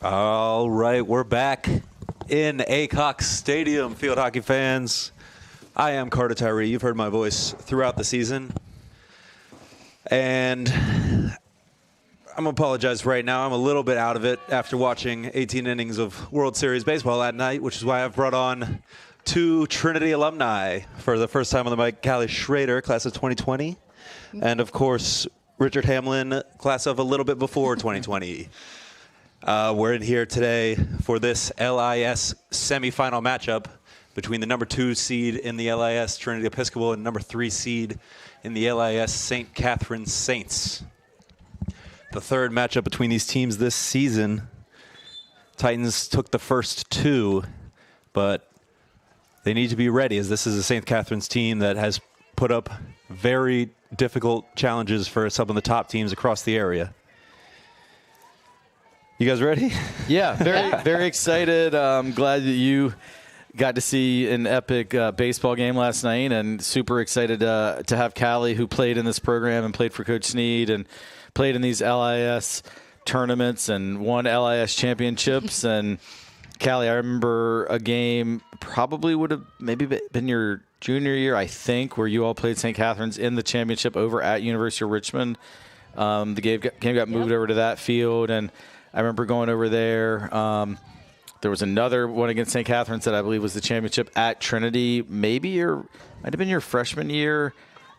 All right, we're back in Aycock Stadium, field hockey fans. I am Carter Tyree. You've heard my voice throughout the season. And I'm going to apologize right now. I'm a little bit out of it after watching 18 innings of World Series baseball that night, which is why I've brought on two Trinity alumni for the first time on the mic, Callie Schrader, class of 2020, and, of course, Richard Hamlin, class of a little bit before 2020. We're in here today for this LIS semifinal matchup between the number 2 seed in the LIS Trinity Episcopal and number 3 seed in the LIS St. Catherine Saints. The third matchup between these teams this season. Titans took the first 2, but they need to be ready, as this is a St. Catherine's team that has put up very difficult challenges for some of the top teams across the area. You guys ready? Yeah, very excited. I'm glad that you got to see an epic baseball game last night, and super excited to have Callie, who played in this program and played for Coach Sneed and played in these LIS tournaments and won LIS championships. And Callie, I remember a game, probably would have maybe been your junior year, I think, where you all played St. Catherine's in the championship over at University of Richmond. The game got moved over to that field, and I remember going over there. There was another one against St. Catherine's that I believe was the championship at Trinity. Might have been your freshman year.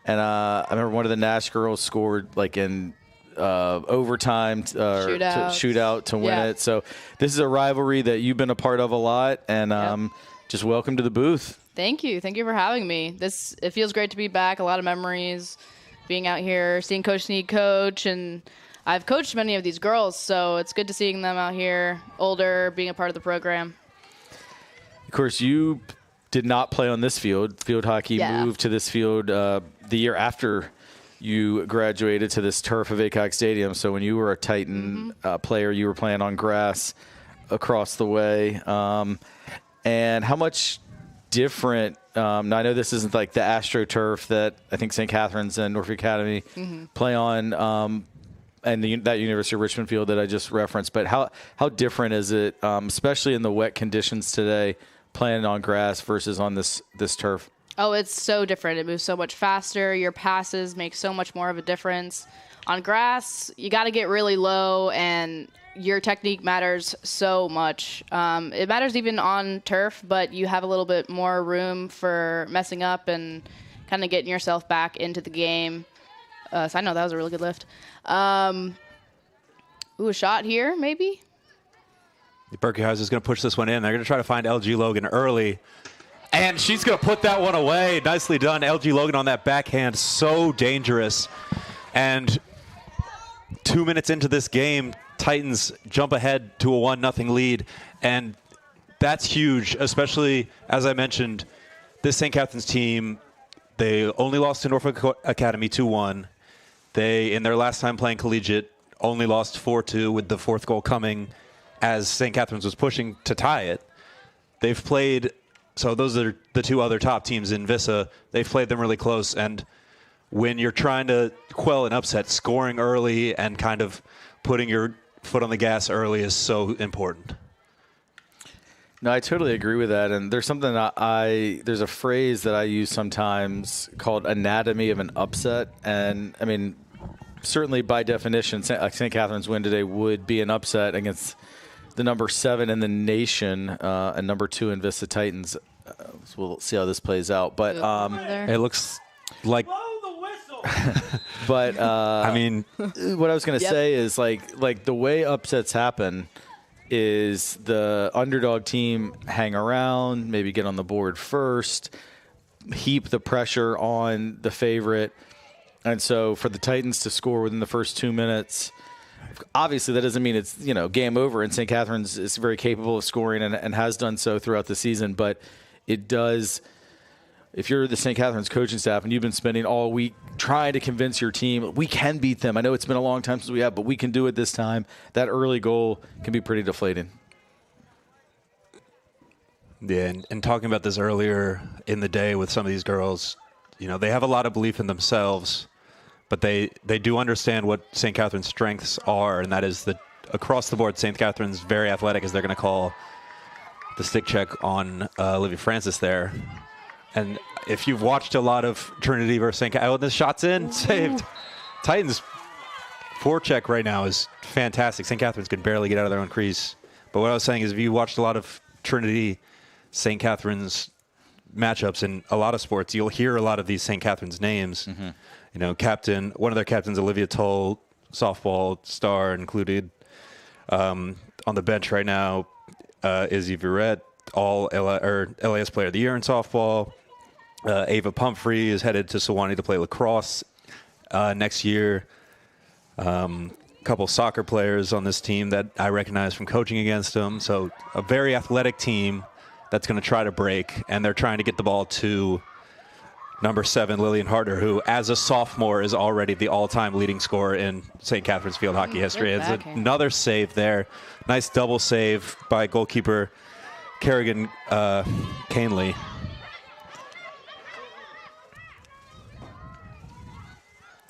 And I remember one of the Nash girls scored like in overtime shootout to win it. So this is a rivalry that you've been a part of a lot. And just welcome to the booth. Thank you. Thank you for having me. It feels great to be back. A lot of memories being out here, seeing Coach Sneed coach, and I've coached many of these girls, so it's good to seeing them out here, older, being a part of the program. Of course, you did not play on this field. Field hockey moved to this field the year after you graduated to this turf of Aycock Stadium. So when you were a Titan player, you were playing on grass across the way. And how much different now, I know this isn't like the AstroTurf that I think St. Catherine's and Norfolk Academy play on, and that University of Richmond field that I just referenced. But how different is it, especially in the wet conditions today, playing on grass versus on this turf? Oh, it's so different. It moves so much faster. Your passes make so much more of a difference. On grass, you got to get really low, and your technique matters so much. It matters even on turf, but you have a little bit more room for messing up and kind of getting yourself back into the game. So I know that was a really good lift. A shot here, maybe? Berkeyhauser is going to push this one in. They're going to try to find LG Logan early. And she's going to put that one away. Nicely done. LG Logan on that backhand. So dangerous. And 2 minutes into this game, Titans jump ahead to a 1-0 lead. And that's huge, especially, as I mentioned, this St. Catherine's team, they only lost to Norfolk Academy 2-1. They, in their last time playing collegiate, only lost 4-2, with the fourth goal coming as St. Catherine's was pushing to tie it. They've played, so those are the two other top teams in Vista. They've played them really close, and when you're trying to quell an upset, scoring early and kind of putting your foot on the gas early is so important. No, I totally agree with that. And there's something there's a phrase that I use sometimes called anatomy of an upset. And I mean, certainly by definition, St. Catherine's win today would be an upset against the number 7 in the nation and number 2 in Vista Titans. So we'll see how this plays out. But it looks like. But I mean, what I was going to say is like the way upsets happen is the underdog team hang around, maybe get on the board first, heap the pressure on the favorite. And so for the Titans to score within the first 2 minutes, obviously that doesn't mean it's, game over. And St. Catherine's is very capable of scoring and has done so throughout the season. But it does, if you're the St. Catherine's coaching staff and you've been spending all week trying to convince your team, we can beat them. I know it's been a long time since we have, but we can do it this time. That early goal can be pretty deflating. Yeah, and talking about this earlier in the day with some of these girls, they have a lot of belief in themselves, but they do understand what St. Catherine's strengths are, and that is the across the board, St. Catherine's very athletic, as they're going to call the stick check on Olivia Francis there. And if you've watched a lot of Trinity versus St. Catherine's, this shot's in, saved. Titans' forecheck right now is fantastic. St. Catherine's could barely get out of their own crease. But what I was saying is if you watched a lot of Trinity, St. Catherine's matchups in a lot of sports, you'll hear a lot of these St. Catherine's names. You know, one of their captains, Olivia Toll, softball star included. On the bench right now, Izzy Verrett, LIS Player of the Year in softball. Ava Pumphrey is headed to Sewanee to play lacrosse next year. A couple soccer players on this team that I recognize from coaching against them. So a very athletic team that's going to try to break, and they're trying to get the ball to number 7, Lillian Harder, who, as a sophomore, is already the all-time leading scorer in St. Catherine's field hockey history. It's another save there. Nice double save by goalkeeper Kerrigan Canley.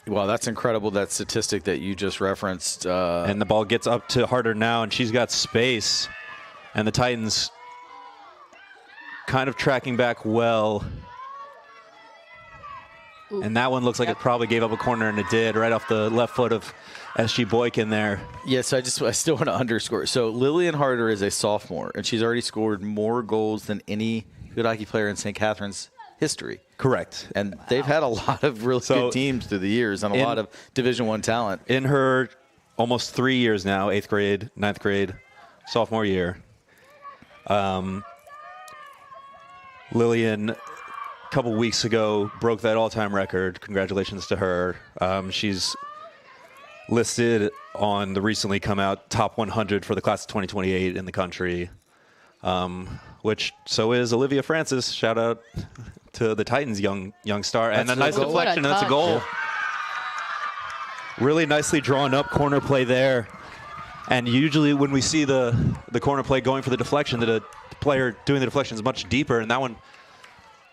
Wow, that's incredible, that statistic that you just referenced. And the ball gets up to Harder now, and she's got space. And the Titans kind of tracking back well. Ooh. And that one looks like it probably gave up a corner, and it did, right off the left foot of SG Boykin there. Yeah, so I still want to underscore. So Lillian Harder is a sophomore, and she's already scored more goals than any field hockey player in St. Catherine's history. Correct. And they've had a lot of really good teams through the years and a lot of Division I talent. In her almost 3 years now, 8th grade, 9th grade, sophomore year, Lillian, a couple weeks ago, broke that all-time record. Congratulations to her. She's listed on the recently come out top 100 for the class of 2028 in the country, which so is Olivia Francis. Shout out to the Titans' young star. And a nice deflection, and that's a goal. Yeah. Really nicely drawn up corner play there. And usually when we see the corner play going for the deflection, the player doing the deflection is much deeper, and that one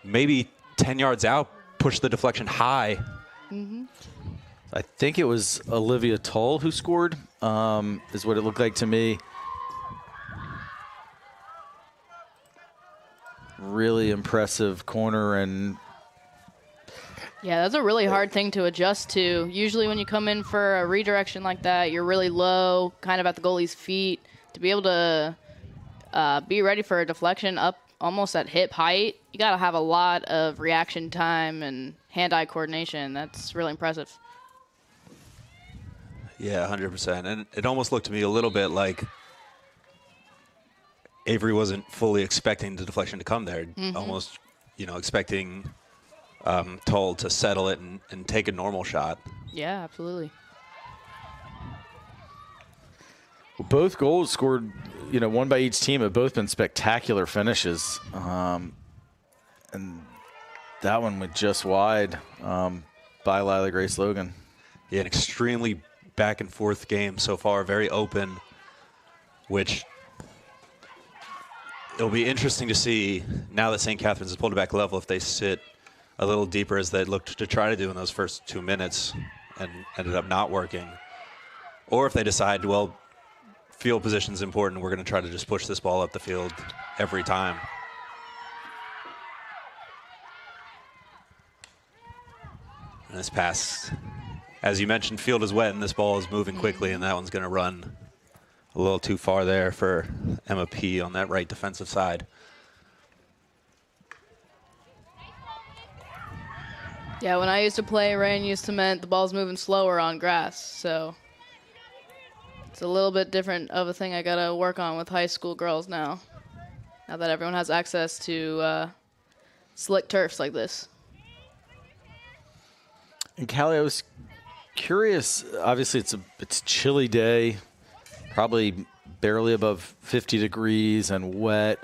maybe 10 yards out pushed the deflection high. I think it was Olivia Toll who scored, is what it looked like to me. Really impressive corner. And yeah, that's a really hard thing to adjust to. Usually when you come in for a redirection like that, you're really low, kind of at the goalie's feet. To be able to be ready for a deflection up almost at hip height, you got to have a lot of reaction time and hand-eye coordination. That's really impressive. Yeah, 100%. And it almost looked to me a little bit like Avery wasn't fully expecting the deflection to come there. Almost, expecting Toll to settle it and take a normal shot. Yeah, absolutely. Well, both goals scored, one by each team, have both been spectacular finishes. And that one went just wide by Lila Grace Logan. Yeah, an extremely back and forth game so far, very open, which it'll be interesting to see now that St. Catherine's has pulled it back level if they sit a little deeper as they looked to try to do in those first 2 minutes and ended up not working. Or if they decide, well, field position's important, we're going to try to just push this ball up the field every time. And this pass, as you mentioned, field is wet and this ball is moving quickly, and that one's going to run a little too far there for Emma P. on that right defensive side. Yeah, when I used to play, rain used to mean the ball's moving slower on grass, so it's a little bit different of a thing I got to work on with high school girls now that everyone has access to slick turfs like this. And Callie, I was curious, obviously it's a chilly day, probably barely above 50 degrees and wet.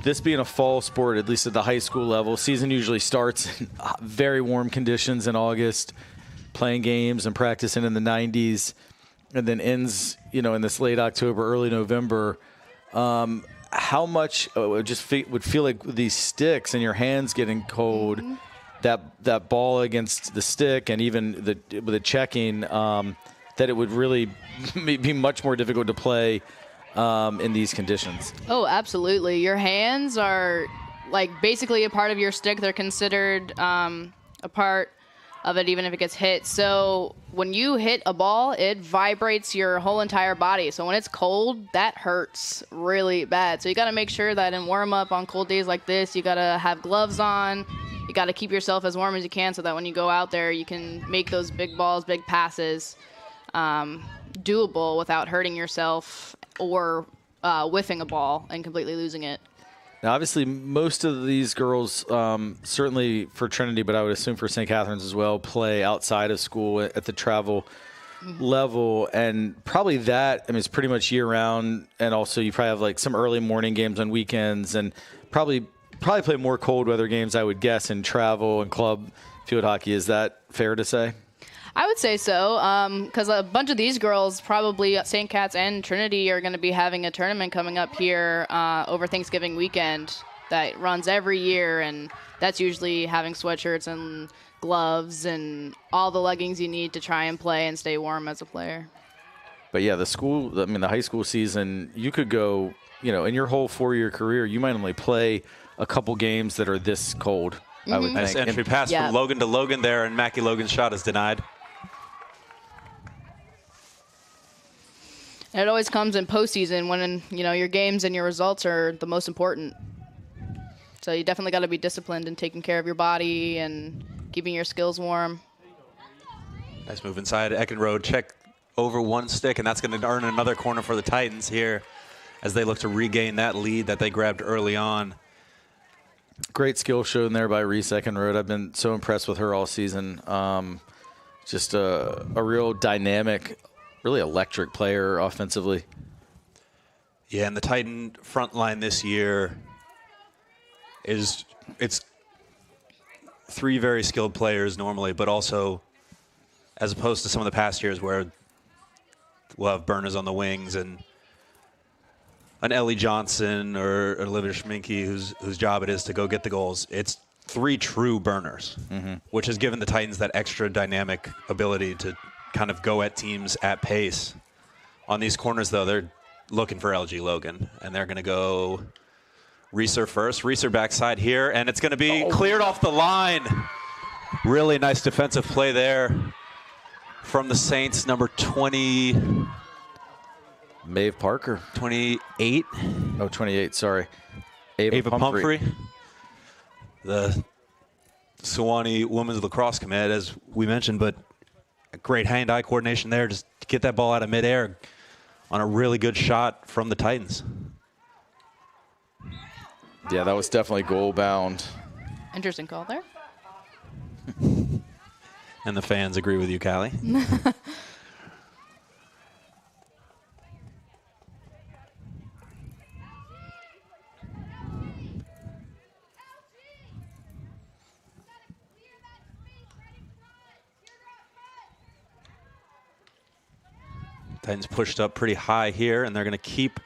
This being a fall sport, at least at the high school level, season usually starts in very warm conditions in August, playing games and practicing in the 90s, and then ends, in this late October, early November. How much would feel like with these sticks and your hands getting cold, that ball against the stick and even the checking, that it would really be much more difficult to play in these conditions. Oh, absolutely. Your hands are like basically a part of your stick. They're considered a part of it, even if it gets hit. So when you hit a ball, it vibrates your whole entire body. So when it's cold, that hurts really bad. So you got to make sure that in warm up on cold days like this, you got to have gloves on. You got to keep yourself as warm as you can so that when you go out there, you can make those big balls, big passes doable without hurting yourself or whiffing a ball and completely losing it. Now, obviously, most of these girls, certainly for Trinity, but I would assume for St. Catherine's as well, play outside of school at the travel level. And probably that, I mean, it's pretty much year-round. And also you probably have like some early morning games on weekends and probably play more cold weather games, I would guess, in travel and club field hockey. Is that fair to say? I would say so, because a bunch of these girls, probably St. Cat's and Trinity, are going to be having a tournament coming up here over Thanksgiving weekend that runs every year, and that's usually having sweatshirts and gloves and all the leggings you need to try and play and stay warm as a player. But yeah, the high school season, you could go, in your whole 4-year career, you might only play a couple games that are this cold, I would think. Nice entry pass from Logan to Logan there, and Mackie Logan's shot is denied. And it always comes in postseason when, your games and your results are the most important. So you definitely got to be disciplined in taking care of your body and keeping your skills warm. Nice move inside Eckenrode. Check over one stick, and that's going to earn another corner for the Titans here as they look to regain that lead that they grabbed early on. Great skill shown there by Reese Eckenrode. I've been so impressed with her all season. Just a real dynamic, really electric player offensively. Yeah, and the Titan front line this year it's 3 very skilled players normally, but also as opposed to some of the past years where we'll have burners on the wings and an Ellie Johnson or Olivia Schminke whose job it is to go get the goals. It's 3 true burners, which has given the Titans that extra dynamic ability to kind of go at teams at pace. On these corners, though, they're looking for LG Logan, and they're going to go Reeser first. Reeser backside here, and it's going to be cleared off the line. Really nice defensive play there from the Saints, number 20. Maeve Parker. 28. Oh, 28, sorry. Ava Pumphrey. The Sewanee Women's Lacrosse Commit, as we mentioned, but great hand-eye coordination there just to get that ball out of midair on a really good shot from the Titans. Yeah, that was definitely goal-bound. Interesting call there. And the fans agree with you, Callie. Titans pushed up pretty high here, and they're going to keep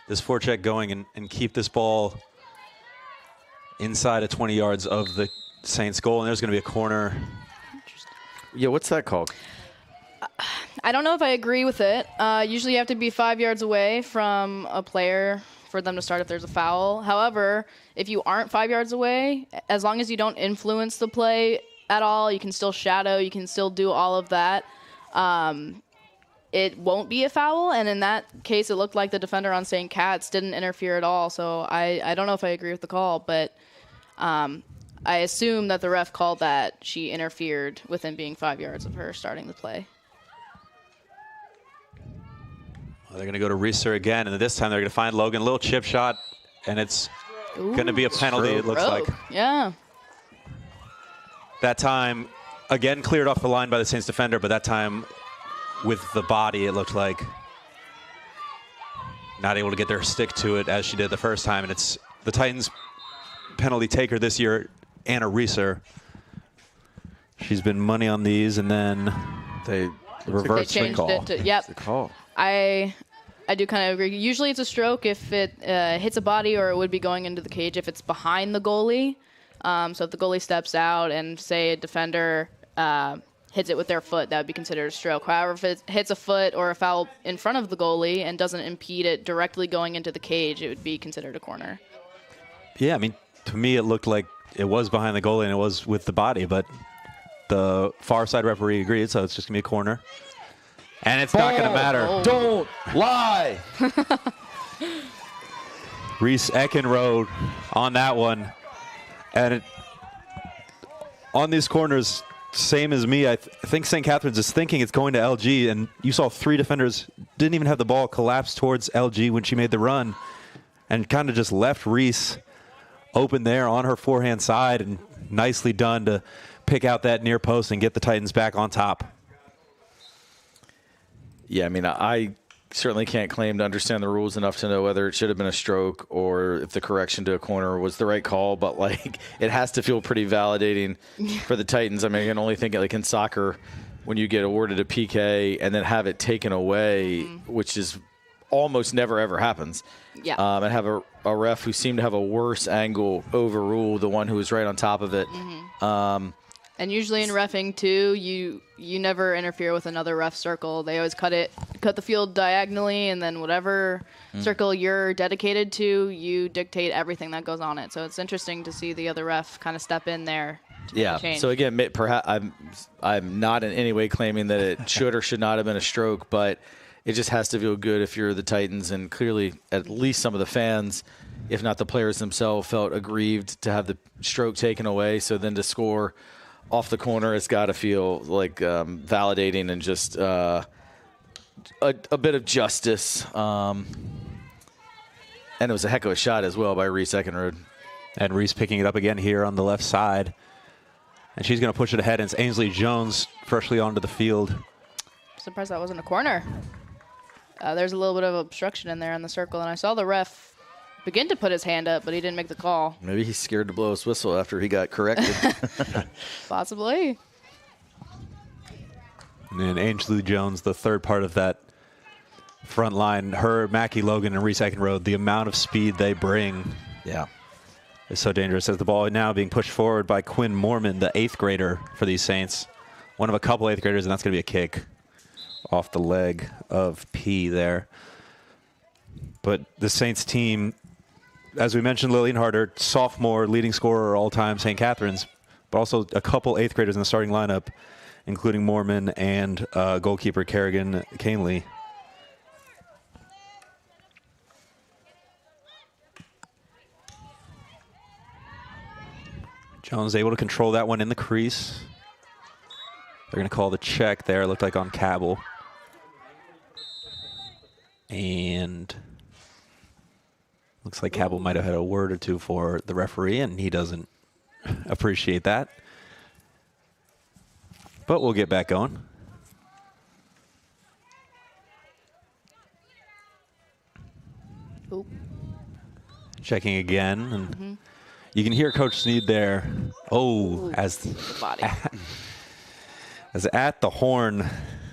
this forecheck going and keep this ball inside of 20 yards of the Saints goal, and there's going to be a corner. Yeah, what's that called? I don't know if I agree with it. Usually you have to be 5 yards away from a player for them to start if there's a foul. However, if you aren't 5 yards away, as long as you don't influence the play at all, you can still shadow, you can still do all of that. It won't be a foul, and in that case, it looked like the defender on St. Cat's didn't interfere at all. So I don't know if I agree with the call, but I assume that the ref called that she interfered with him being 5 yards of her starting the play. Well, they're going to go to Reeser again, and this time they're going to find Logan. A little chip shot, and it's going to be a penalty, it looks like. Yeah. That time, again, cleared off the line by the Saints defender, but that time with the body, it looked like not able to get their stick to it as she did the first time. And it's the Titans penalty taker this year, Anna Reeser. She's been money on these, and then they reversed they changed the call. it to, yep. The call. I do kind of agree. Usually it's a stroke if it hits a body, or it would be going into the cage if it's behind the goalie. So if the goalie steps out and, say, a defender hits it with their foot, that would be considered a stroke. However, if it hits a foot or a foul in front of the goalie and doesn't impede it directly going into the cage, it would be considered a corner. Yeah, I mean, to me, it looked like it was behind the goalie and it was with the body, but the far side referee agreed, so it's just going to be a corner. And it's not going to matter. Oh. Don't lie. Reese Eckenrode on that one. And on these corners, same as me, I think St. Catharines is thinking it's going to LG, and you saw 3 defenders didn't even have the ball collapse towards LG when she made the run and kind of just left Reese open there on her forehand side, and nicely done to pick out that near post and get the Titans back on top. Yeah, I mean, I certainly can't claim to understand the rules enough to know whether it should have been a stroke or if the correction to a corner was the right call, but like it has to feel pretty validating for the Titans. I mean, I can only think like in soccer when you get awarded a PK and then have it taken away, which is almost never ever happens. Yeah. And have a ref who seemed to have a worse angle overrule the one who was right on top of it. And usually in reffing too, you never interfere with another ref circle. They always cut the field diagonally, and then whatever circle you're dedicated to, you dictate everything that goes on it. So it's interesting to see the other ref kind of step in there. Yeah. So again, perhaps I'm not in any way claiming that it should or should not have been a stroke, but it just has to feel good if you're the Titans, and clearly at least some of the fans, if not the players themselves, felt aggrieved to have the stroke taken away. So then to score off the corner, it's got to feel like validating and just a bit of justice. And it was a heck of a shot as well by Reese Eckenrode. And Reese picking it up again here on the left side. And she's going to push it ahead, and it's Ainsley Jones freshly onto the field. Surprised that wasn't a corner. There's a little bit of obstruction in there in the circle, and I saw the ref begin to put his hand up, but he didn't make the call. Maybe he's scared to blow his whistle after he got corrected. Possibly. And Ainsley Jones, the third part of that front line, her, Mackie Logan, and Reese Eckenrode, the amount of speed they bring is so dangerous. As the ball now being pushed forward by Quinn Mormon, the 8th grader for these Saints. One of a couple 8th graders, and that's going to be a kick off the leg of P there. But the Saints team, as we mentioned, Lillian Harder, sophomore leading scorer all-time St. Catharines, but also a couple 8th graders in the starting lineup, including Mormon and goalkeeper Kerrigan Canley. Jones able to control that one in the crease. They're going to call the check there, it looked like on Cabell. And looks like Cabell might have had a word or two for the referee, and he doesn't appreciate that. But we'll get back going. Oop. Checking again, and you can hear Coach Sneed there. Oh, Ooh, as the body. as at the horn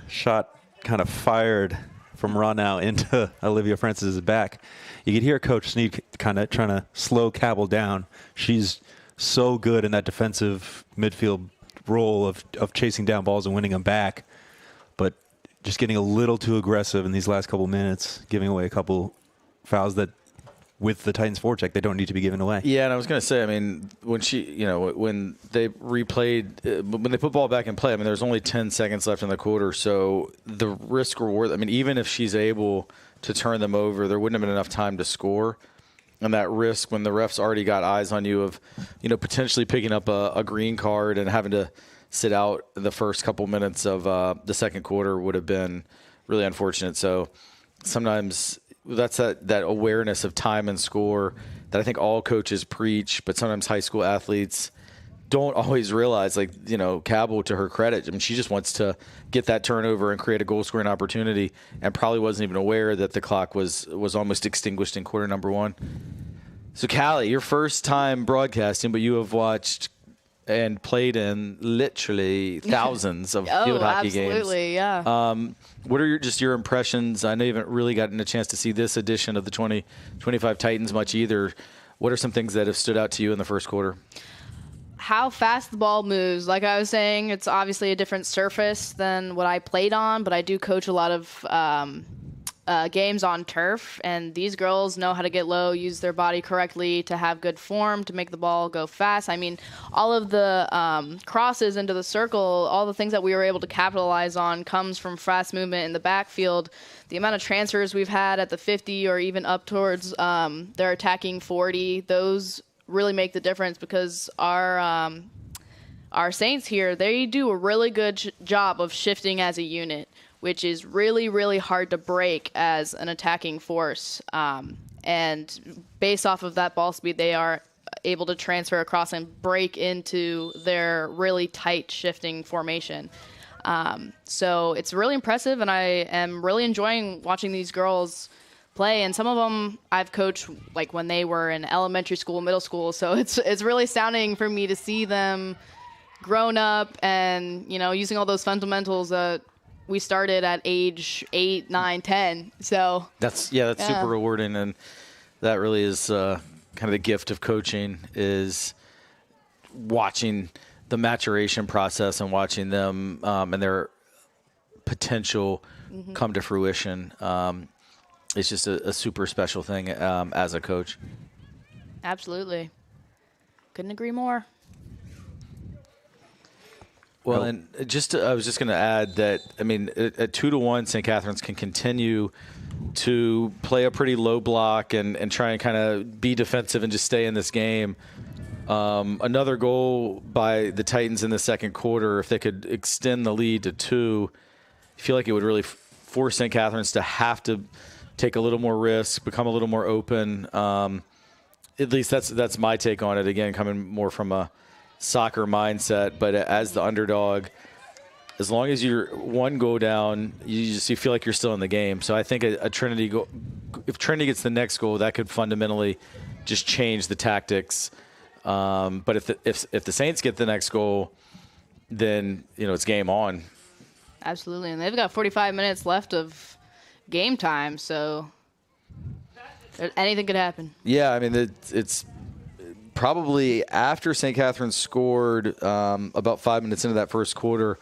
shot kind of fired from Ronau into Olivia Francis's back. You could hear Coach Sneed kind of trying to slow Cabell down. She's so good in that defensive midfield role of chasing down balls and winning them back, but just getting a little too aggressive in these last couple minutes, giving away a couple fouls that with the Titans forecheck they don't need to be given away. Yeah, and I was going to say, I mean, when when they replayed, when they put ball back in play, I mean, there's only 10 seconds left in the quarter, so the risk reward, I mean, even if she's able to turn them over, there wouldn't have been enough time to score. And that risk when the ref's already got eyes on you of, potentially picking up a green card and having to sit out the first couple minutes of the second quarter would have been really unfortunate. So sometimes that's that awareness of time and score that I think all coaches preach, but sometimes high school athletes don't always realize. Like, Cabell, to her credit, I mean, she just wants to get that turnover and create a goal-scoring opportunity, and probably wasn't even aware that the clock was almost extinguished in quarter number 1. So, Callie, your first time broadcasting, but you have watched and played in literally thousands of field hockey games. Absolutely, yeah. What are your impressions? I know you haven't really gotten a chance to see this edition of the 2025 Titans much either. What are some things that have stood out to you in the first quarter? how fast the ball moves. Like I was saying, it's obviously a different surface than what I played on, but I do coach a lot of games on turf, and these girls know how to get low, use their body correctly to have good form, to make the ball go fast. I mean, all of the crosses into the circle, all the things that we were able to capitalize on comes from fast movement in the backfield. The amount of transfers we've had at the 50 or even up towards their attacking 40, those really make the difference, because our Saints here, they do a really good job of shifting as a unit, which is really, really hard to break as an attacking force. And based off of that ball speed, they are able to transfer across and break into their really tight shifting formation. So it's really impressive, and I am really enjoying watching these girls play. And some of them I've coached like when they were in elementary school, middle school. So it's really astounding for me to see them grown up and, using all those fundamentals that we started at age 8, 9, 10. So that's super rewarding, and that really is kind of the gift of coaching, is watching the maturation process and watching them and their potential come to fruition. It's just a super special thing as a coach. Absolutely. Couldn't agree more. Well, and I was just going to add that, I mean, at 2-1, St. Catherine's can continue to play a pretty low block and try and kind of be defensive and just stay in this game. Another goal by the Titans in the second quarter, if they could extend the lead to 2, I feel like it would really force St. Catherine's to have to take a little more risk, become a little more open. At least that's my take on it. Again, coming more from a soccer mindset, but as the underdog, as long as you're one goal down, you feel like you're still in the game. So I think a Trinity goal, if Trinity gets the next goal, that could fundamentally just change the tactics. But if the Saints get the next goal, then it's game on. Absolutely, and they've got 45 minutes left of game time, so anything could happen. Yeah, I mean it's probably after St. Catherine's scored about 5 minutes into that first quarter,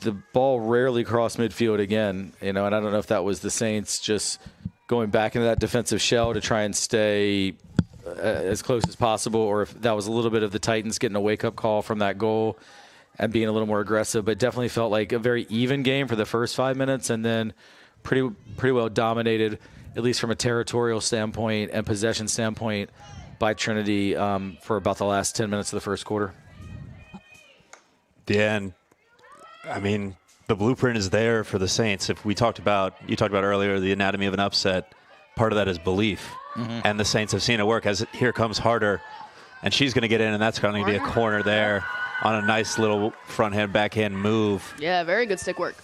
the ball rarely crossed midfield again, and I don't know if that was the Saints just going back into that defensive shell to try and stay as close as possible, or if that was a little bit of the Titans getting a wake-up call from that goal and being a little more aggressive. But definitely felt like a very even game for the first 5 minutes, and then pretty well dominated, at least from a territorial standpoint and possession standpoint, by Trinity for about the last 10 minutes of the first quarter. Yeah, and I mean, the blueprint is there for the Saints. If you talked about earlier the anatomy of an upset, part of that is belief. And the Saints have seen it work, as here comes Harder, and she's going to get in, and that's going to be a corner there on a nice little front hand, backhand move. Yeah, very good stick work.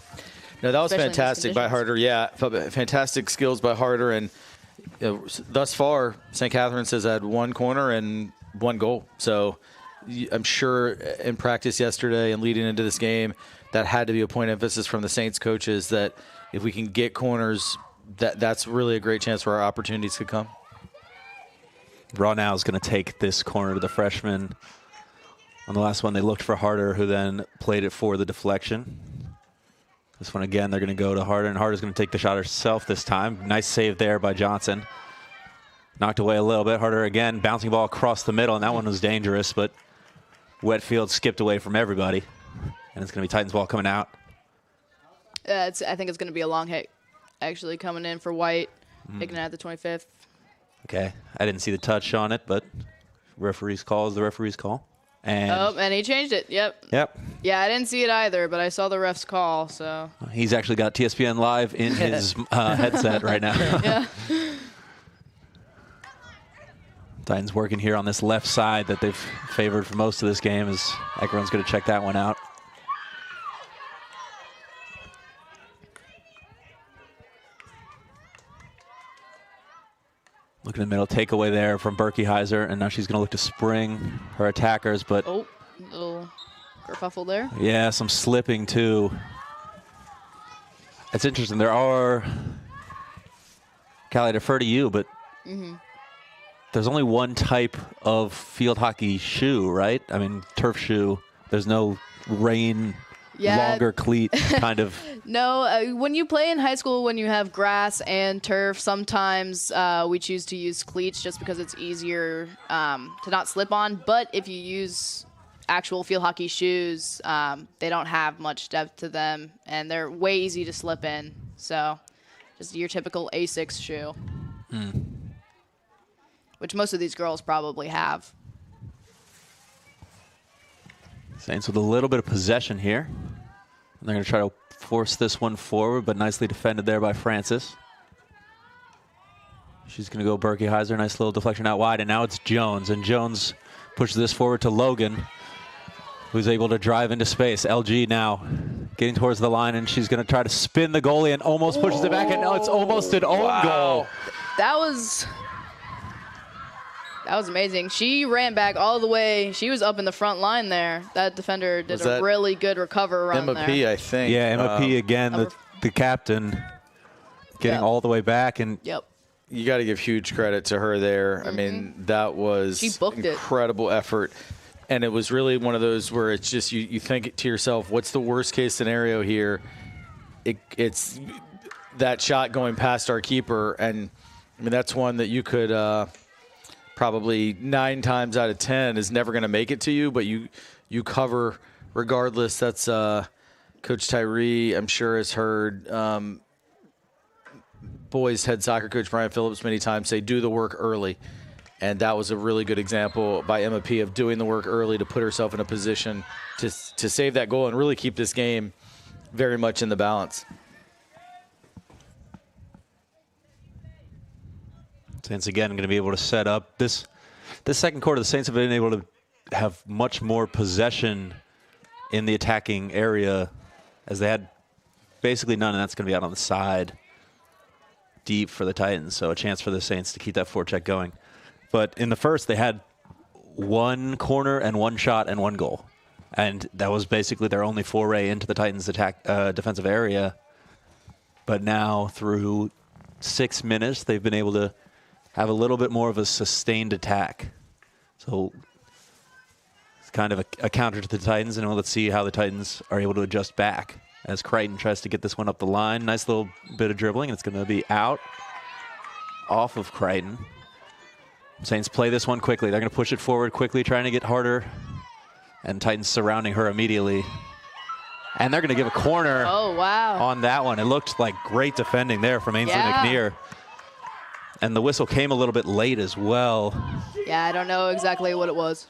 No, that was Especially fantastic by Harder. Yeah, fantastic skills by Harder, and thus far, St. Catherine's has had one corner and one goal. So I'm sure in practice yesterday and leading into this game, that had to be a point of emphasis from the Saints coaches, that if we can get corners, that's really a great chance where our opportunities could come. Raw now is going to take this corner to the freshman. On the last one, they looked for Harder, who then played it for the deflection. This one, again, they're going to go to Harder, and Harder's going to take the shot herself this time. Nice save there by Johnson. Knocked away a little bit. Harder again, bouncing ball across the middle, and that one was dangerous, but Wetfield skipped away from everybody. And it's going to be Titans ball coming out. I think it's going to be a long hit, actually, coming in for White, taking it at the 25th. Okay, I didn't see the touch on it, but referee's call is the referee's call. And he changed it. Yep. Yeah, I didn't see it either, but I saw the ref's call. So he's actually got TSPN Live in his headset right now. Yeah. Titans working here on this left side that they've favored for most of this game, as Eckeron's going to check that one out. Look in the middle, takeaway there from Berkey-Heiser, and now she's going to look to spring her attackers, but... Oh, little kerfuffle there. Yeah, some slipping, too. It's interesting. There are... Callie, I defer to you, but there's only one type of field hockey shoe, right? I mean, turf shoe. There's no rain, longer cleat kind of. No, when you play in high school, when you have grass and turf, sometimes we choose to use cleats just because it's easier to not slip on. But if you use actual field hockey shoes, they don't have much depth to them, and they're way easy to slip in. So just your typical A6 shoe, which most of these girls probably have. Saints with a little bit of possession here. And they're going to try to force this one forward, but nicely defended there by Francis. She's going to go Berkey Heiser. Nice little deflection out wide, and now it's Jones. And Jones pushes this forward to Logan, who's able to drive into space. LG now getting towards the line, and she's going to try to spin the goalie and almost pushes it back, and now it's almost an own goal. That was amazing. She ran back all the way. She was up in the front line there. That defender did a really good recover run Emma there. P, I think. Yeah, Emma P again, the captain, getting all the way back. And you got to give huge credit to her there. I mean, that was incredible effort. And it was really one of those where it's just you think to yourself, what's the worst case scenario here? It's that shot going past our keeper. And, I mean, that's one that you could probably 9 times out of 10 is never going to make it to you, but you cover regardless. That's Coach Tyree, I'm sure, has heard boys head soccer coach Brian Phillips many times say, do the work early. And that was a really good example by Emma P of doing the work early to put herself in a position to save that goal and really keep this game very much in the balance. Saints again going to be able to set up. This second quarter, the Saints have been able to have much more possession in the attacking area, as they had basically none, and that's going to be out on the side deep for the Titans. So a chance for the Saints to keep that forecheck going. But in the first, they had one corner and one shot and one goal. And that was basically their only foray into the Titans' attack defensive area. But now through 6 minutes, they've been able to have a little bit more of a sustained attack. So it's kind of a counter to the Titans, and let's see how the Titans are able to adjust back as Crichton tries to get this one up the line. Nice little bit of dribbling, and it's going to be out off of Crichton. Saints play this one quickly. They're going to push it forward quickly, trying to get harder, and Titans surrounding her immediately. And they're going to give a corner on that one. It looked like great defending there from Ainsley McNear. And the whistle came a little bit late as well. Yeah, I don't know exactly what it was.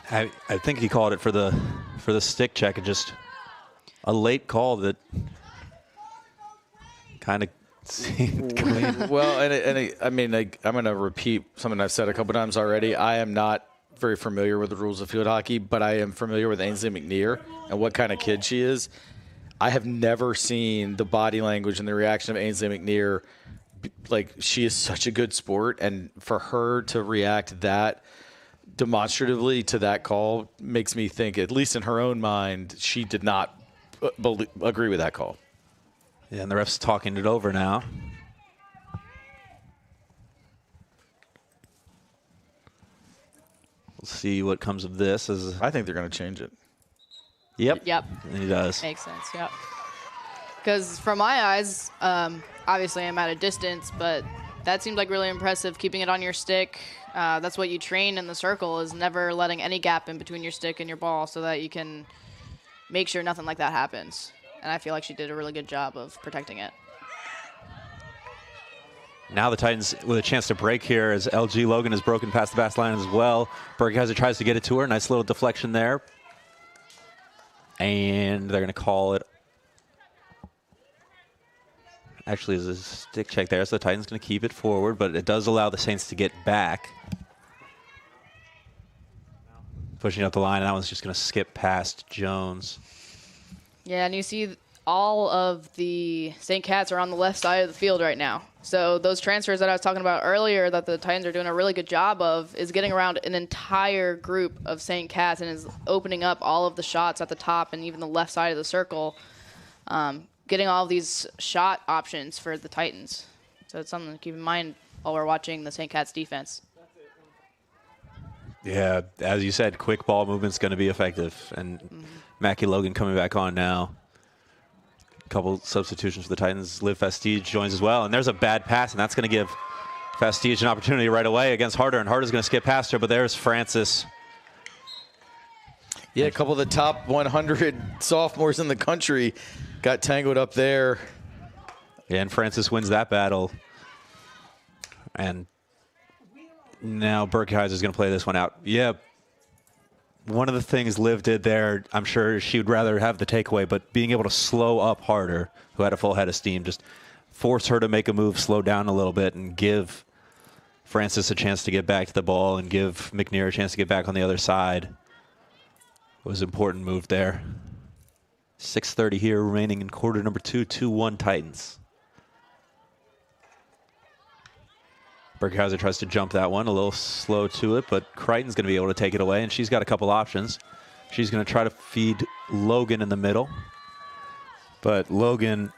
I think he called it for the stick check, and just a late call that kind of seemed clean. Well, I mean, I'm going to repeat something I've said a couple times already. I am not very familiar with the rules of field hockey, but I am familiar with Ainsley McNear and what kind of kid she is. I have never seen the body language and the reaction of Ainsley McNear. Like, she is such a good sport, and for her to react that demonstratively to that call makes me think, at least in her own mind, she did not agree with that call. Yeah, and the ref's talking it over now. We'll see what comes of this. I think they're going to change it. Yep. And he does. Makes sense, yep. Because from my eyes, obviously I'm at a distance, but that seemed like really impressive, keeping it on your stick. That's what you train in the circle, is never letting any gap in between your stick and your ball so that you can make sure nothing like that happens. And I feel like she did a really good job of protecting it. Now the Titans with a chance to break here, as LG Logan has broken past the back line as well. Bergheiser tries to get it to her. Nice little deflection there. And they're going to call it. Actually, there's a stick check there, so the Titans going to keep it forward, but it does allow the Saints to get back. Pushing up the line, and that one's just going to skip past Jones. Yeah, and you see all of the St. Cats are on the left side of the field right now. So those transfers that I was talking about earlier that the Titans are doing a really good job of is getting around an entire group of St. Cats and is opening up all of the shots at the top and even the left side of the circle, getting all of these shot options for the Titans. So it's something to keep in mind while we're watching the St. Cat's defense. Yeah, as you said, quick ball movement's going to be effective. And Mackie Logan coming back on now. A couple substitutions for the Titans. Liv Fastige joins as well. And there's a bad pass, and that's going to give Fastige an opportunity right away against Harder. And Harder's going to skip past her, but there's Francis. Yeah, a couple of the top 100 sophomores in the country got tangled up there. Yeah, and Francis wins that battle. And now Berkeheiser's going to play this one out. Yeah, one of the things Liv did there, I'm sure she would rather have the takeaway, but being able to slow up Harder, who had a full head of steam, just force her to make a move, slow down a little bit, and give Francis a chance to get back to the ball and give McNear a chance to get back on the other side. Was an important move there. 6:30 here remaining in quarter number 2, 2-1 Titans. Berkeheiser tries to jump that one, a little slow to it, but Crichton's going to be able to take it away, and she's got a couple options. She's going to try to feed Logan in the middle, but Logan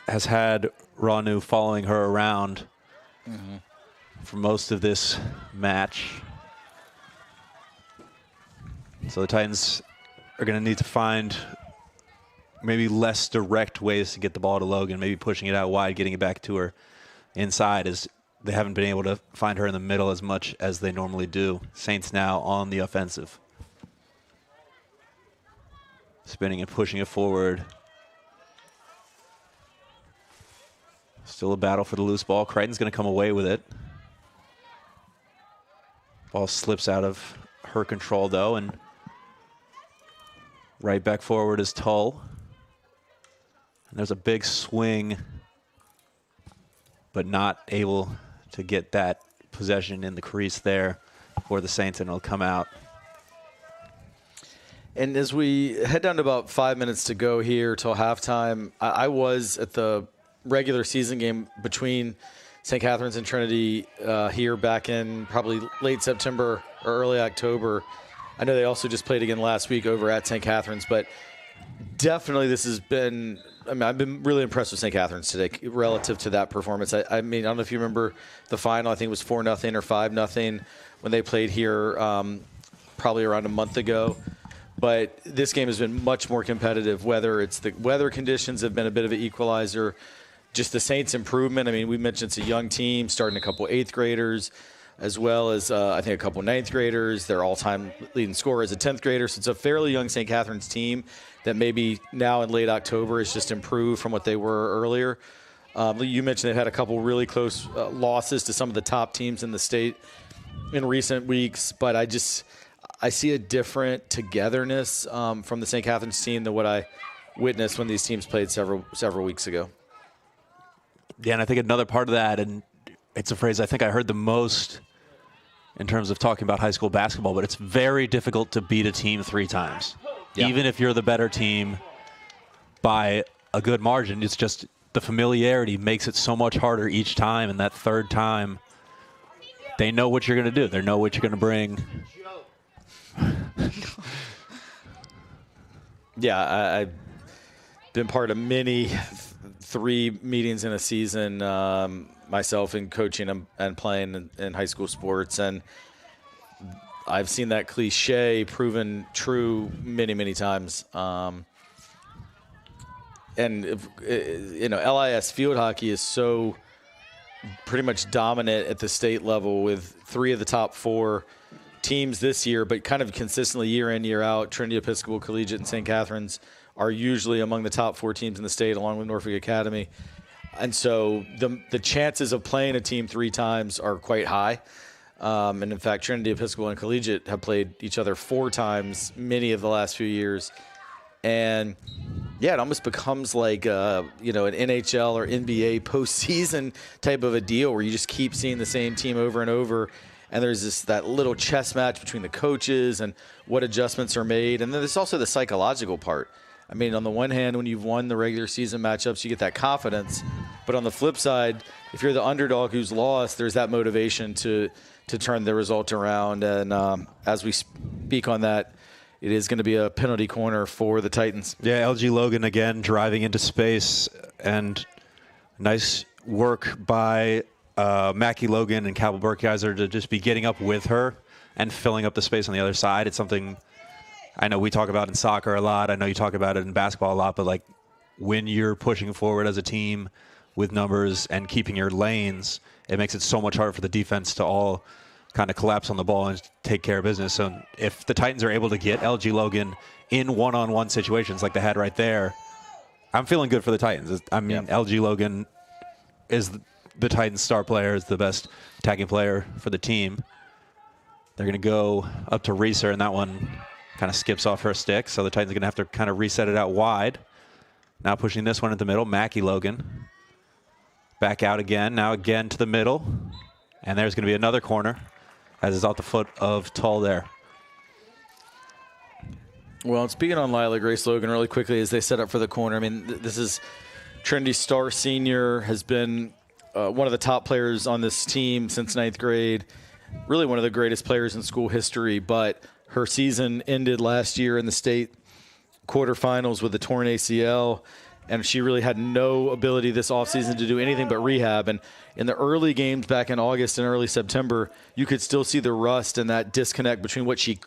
has had Ranu following her around for most of this match. So the Titans are going to need to find maybe less direct ways to get the ball to Logan, maybe pushing it out wide, getting it back to her inside, as they haven't been able to find her in the middle as much as they normally do. Saints now on the offensive. Spinning and pushing it forward. Still a battle for the loose ball. Crichton's going to come away with it. Ball slips out of her control, though, and right back forward is Tull. And there's a big swing, but not able to get that possession in the crease there for the Saints, and it'll come out. And as we head down to about 5 minutes to go here till halftime, I was at the regular season game between St. Catherine's and Trinity here back in probably late September or early October. I know they also just played again last week over at St. Catherine's, but definitely this has been, I mean, I've been really impressed with St. Catherine's today relative to that performance. I mean, I don't know if you remember the final. I think it was 4-0 or 5-0 when they played here probably around a month ago. But this game has been much more competitive, whether it's the weather conditions have been a bit of an equalizer, just the Saints' improvement. I mean, we mentioned it's a young team, starting a couple 8th graders, as well as I think a couple 9th graders. Their all-time leading scorer is a 10th grader. So it's a fairly young St. Catherine's team that maybe now in late October has just improved from what they were earlier. You mentioned they've had a couple really close losses to some of the top teams in the state in recent weeks, but I see a different togetherness from the St. Catherine's team than what I witnessed when these teams played several weeks ago. Yeah, and I think another part of that, and it's a phrase I think I heard the most in terms of talking about high school basketball, but it's very difficult to beat a team 3 times. Yeah. Even if you're the better team by a good margin, it's just the familiarity makes it so much harder each time, and that third time, they know what you're going to do. They know what you're going to bring. Yeah, I've been part of many 3 meetings in a season, myself in coaching and playing in high school sports, and I've seen that cliche proven true many, many times. And LIS field hockey is so pretty much dominant at the state level with 3 of the top 4 teams this year, but kind of consistently year in, year out. Trinity Episcopal Collegiate and St. Catherine's are usually among the top 4 teams in the state, along with Norfolk Academy. And so the chances of playing a team 3 times are quite high. And in fact, Trinity Episcopal and Collegiate have played each other 4 times many of the last few years. And yeah, it almost becomes like an NHL or NBA postseason type of a deal where you just keep seeing the same team over and over. And there's that little chess match between the coaches and what adjustments are made. And then there's also the psychological part. I mean, on the one hand, when you've won the regular season matchups, you get that confidence. But on the flip side, if you're the underdog who's lost, there's that motivation to turn the result around. And as we speak on that, it is going to be a penalty corner for the Titans. Yeah, LG Logan again driving into space, and nice work by Mackie Logan and Cabell Burkeiser to just be getting up with her and filling up the space on the other side. It's something I know we talk about in soccer a lot. I know you talk about it in basketball a lot, but like when you're pushing forward as a team with numbers and keeping your lanes, it makes it so much harder for the defense to all kind of collapse on the ball and take care of business. So if the Titans are able to get LG Logan in one-on-one situations like they had right there, I'm feeling good for the Titans. I mean, LG Logan is the Titans' star player, is the best attacking player for the team. They're going to go up to Reeser, and that one kind of skips off her stick. So the Titans are going to have to kind of reset it out wide. Now pushing this one at the middle, Mackie Logan. Back out again, now again to the middle. And there's going to be another corner, as is off the foot of Tull there. Well, speaking on Lila Grace Logan really quickly as they set up for the corner, I mean, this is Trinity Starr Sr. has been one of the top players on this team since 9th grade, really one of the greatest players in school history, but her season ended last year in the state quarterfinals with a torn ACL, and she really had no ability this offseason to do anything but rehab. And in the early games back in August and early September, you could still see the rust and that disconnect between what she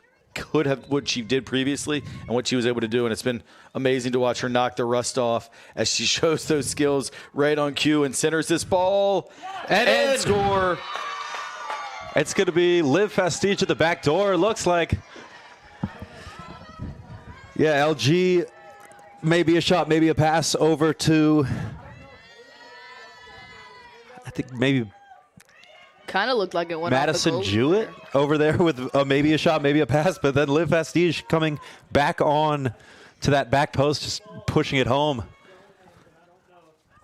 did previously and what she was able to do. And it's been amazing to watch her knock the rust off as she shows those skills right on cue and centers this ball and score. It's going to be Liv Fastige at the back door. Looks like, yeah, LG, maybe a shot, maybe a pass over to, I think maybe kind of looked like it went Madison off the Jewett over there with maybe a shot, maybe a pass, but then Liv Fastige coming back on to that back post, just pushing it home.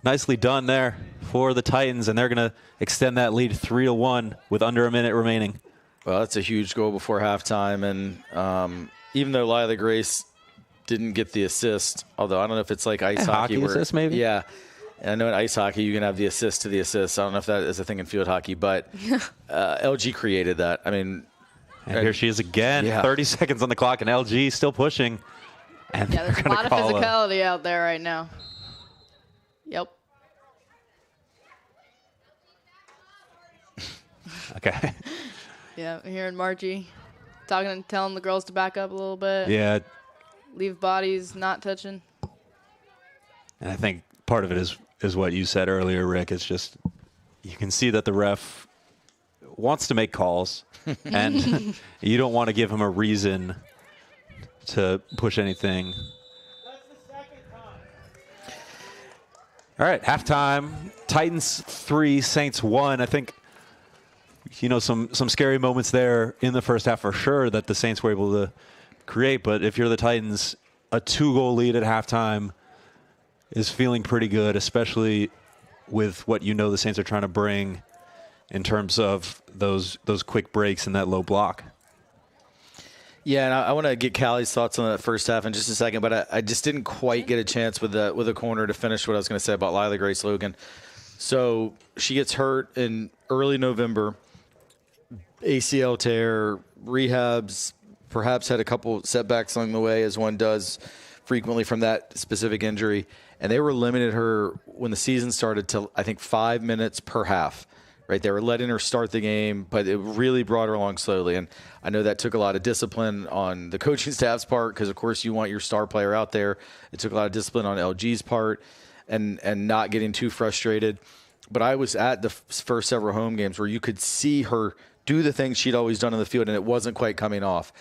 Nicely done there for the Titans, and they're going to extend that lead 3-1 with under a minute remaining. Well, that's a huge goal before halftime, and even though Lila Grace didn't get the assist, although I don't know if it's like ice hockey assist maybe? Yeah. And I know in ice hockey you can have the assist to the assist. I don't know if that is a thing in field hockey, but LG created that. I mean, and here she is again, 30 seconds on the clock, and LG still pushing. And there's a lot of physicality out there right now. Yep. Okay. Yeah, hearing Margie telling the girls to back up a little bit. Yeah. Leave bodies not touching. And I think part of it is what you said earlier, Rick. It's just you can see that the ref wants to make calls, and you don't want to give him a reason to push anything. All right, halftime. Titans 3, Saints 1. I think, some scary moments there in the first half for sure that the Saints were able to create. But if you're the Titans, a 2-goal lead at halftime is feeling pretty good, especially with what the Saints are trying to bring in terms of those quick breaks and that low block. Yeah, and I want to get Callie's thoughts on that first half in just a second, but I just didn't quite get a chance with a corner to finish what I was going to say about Lila Grace Logan. So she gets hurt in early November, ACL tear, rehabs, perhaps had a couple setbacks along the way, as one does frequently from that specific injury. And they were limited her when the season started to, I think, 5 minutes per half. Right, they were letting her start the game, but it really brought her along slowly. And I know that took a lot of discipline on the coaching staff's part because, of course, you want your star player out there. It took a lot of discipline on LG's part and not getting too frustrated. But I was at the first several home games where you could see her do the things she'd always done in the field, and it wasn't quite coming off.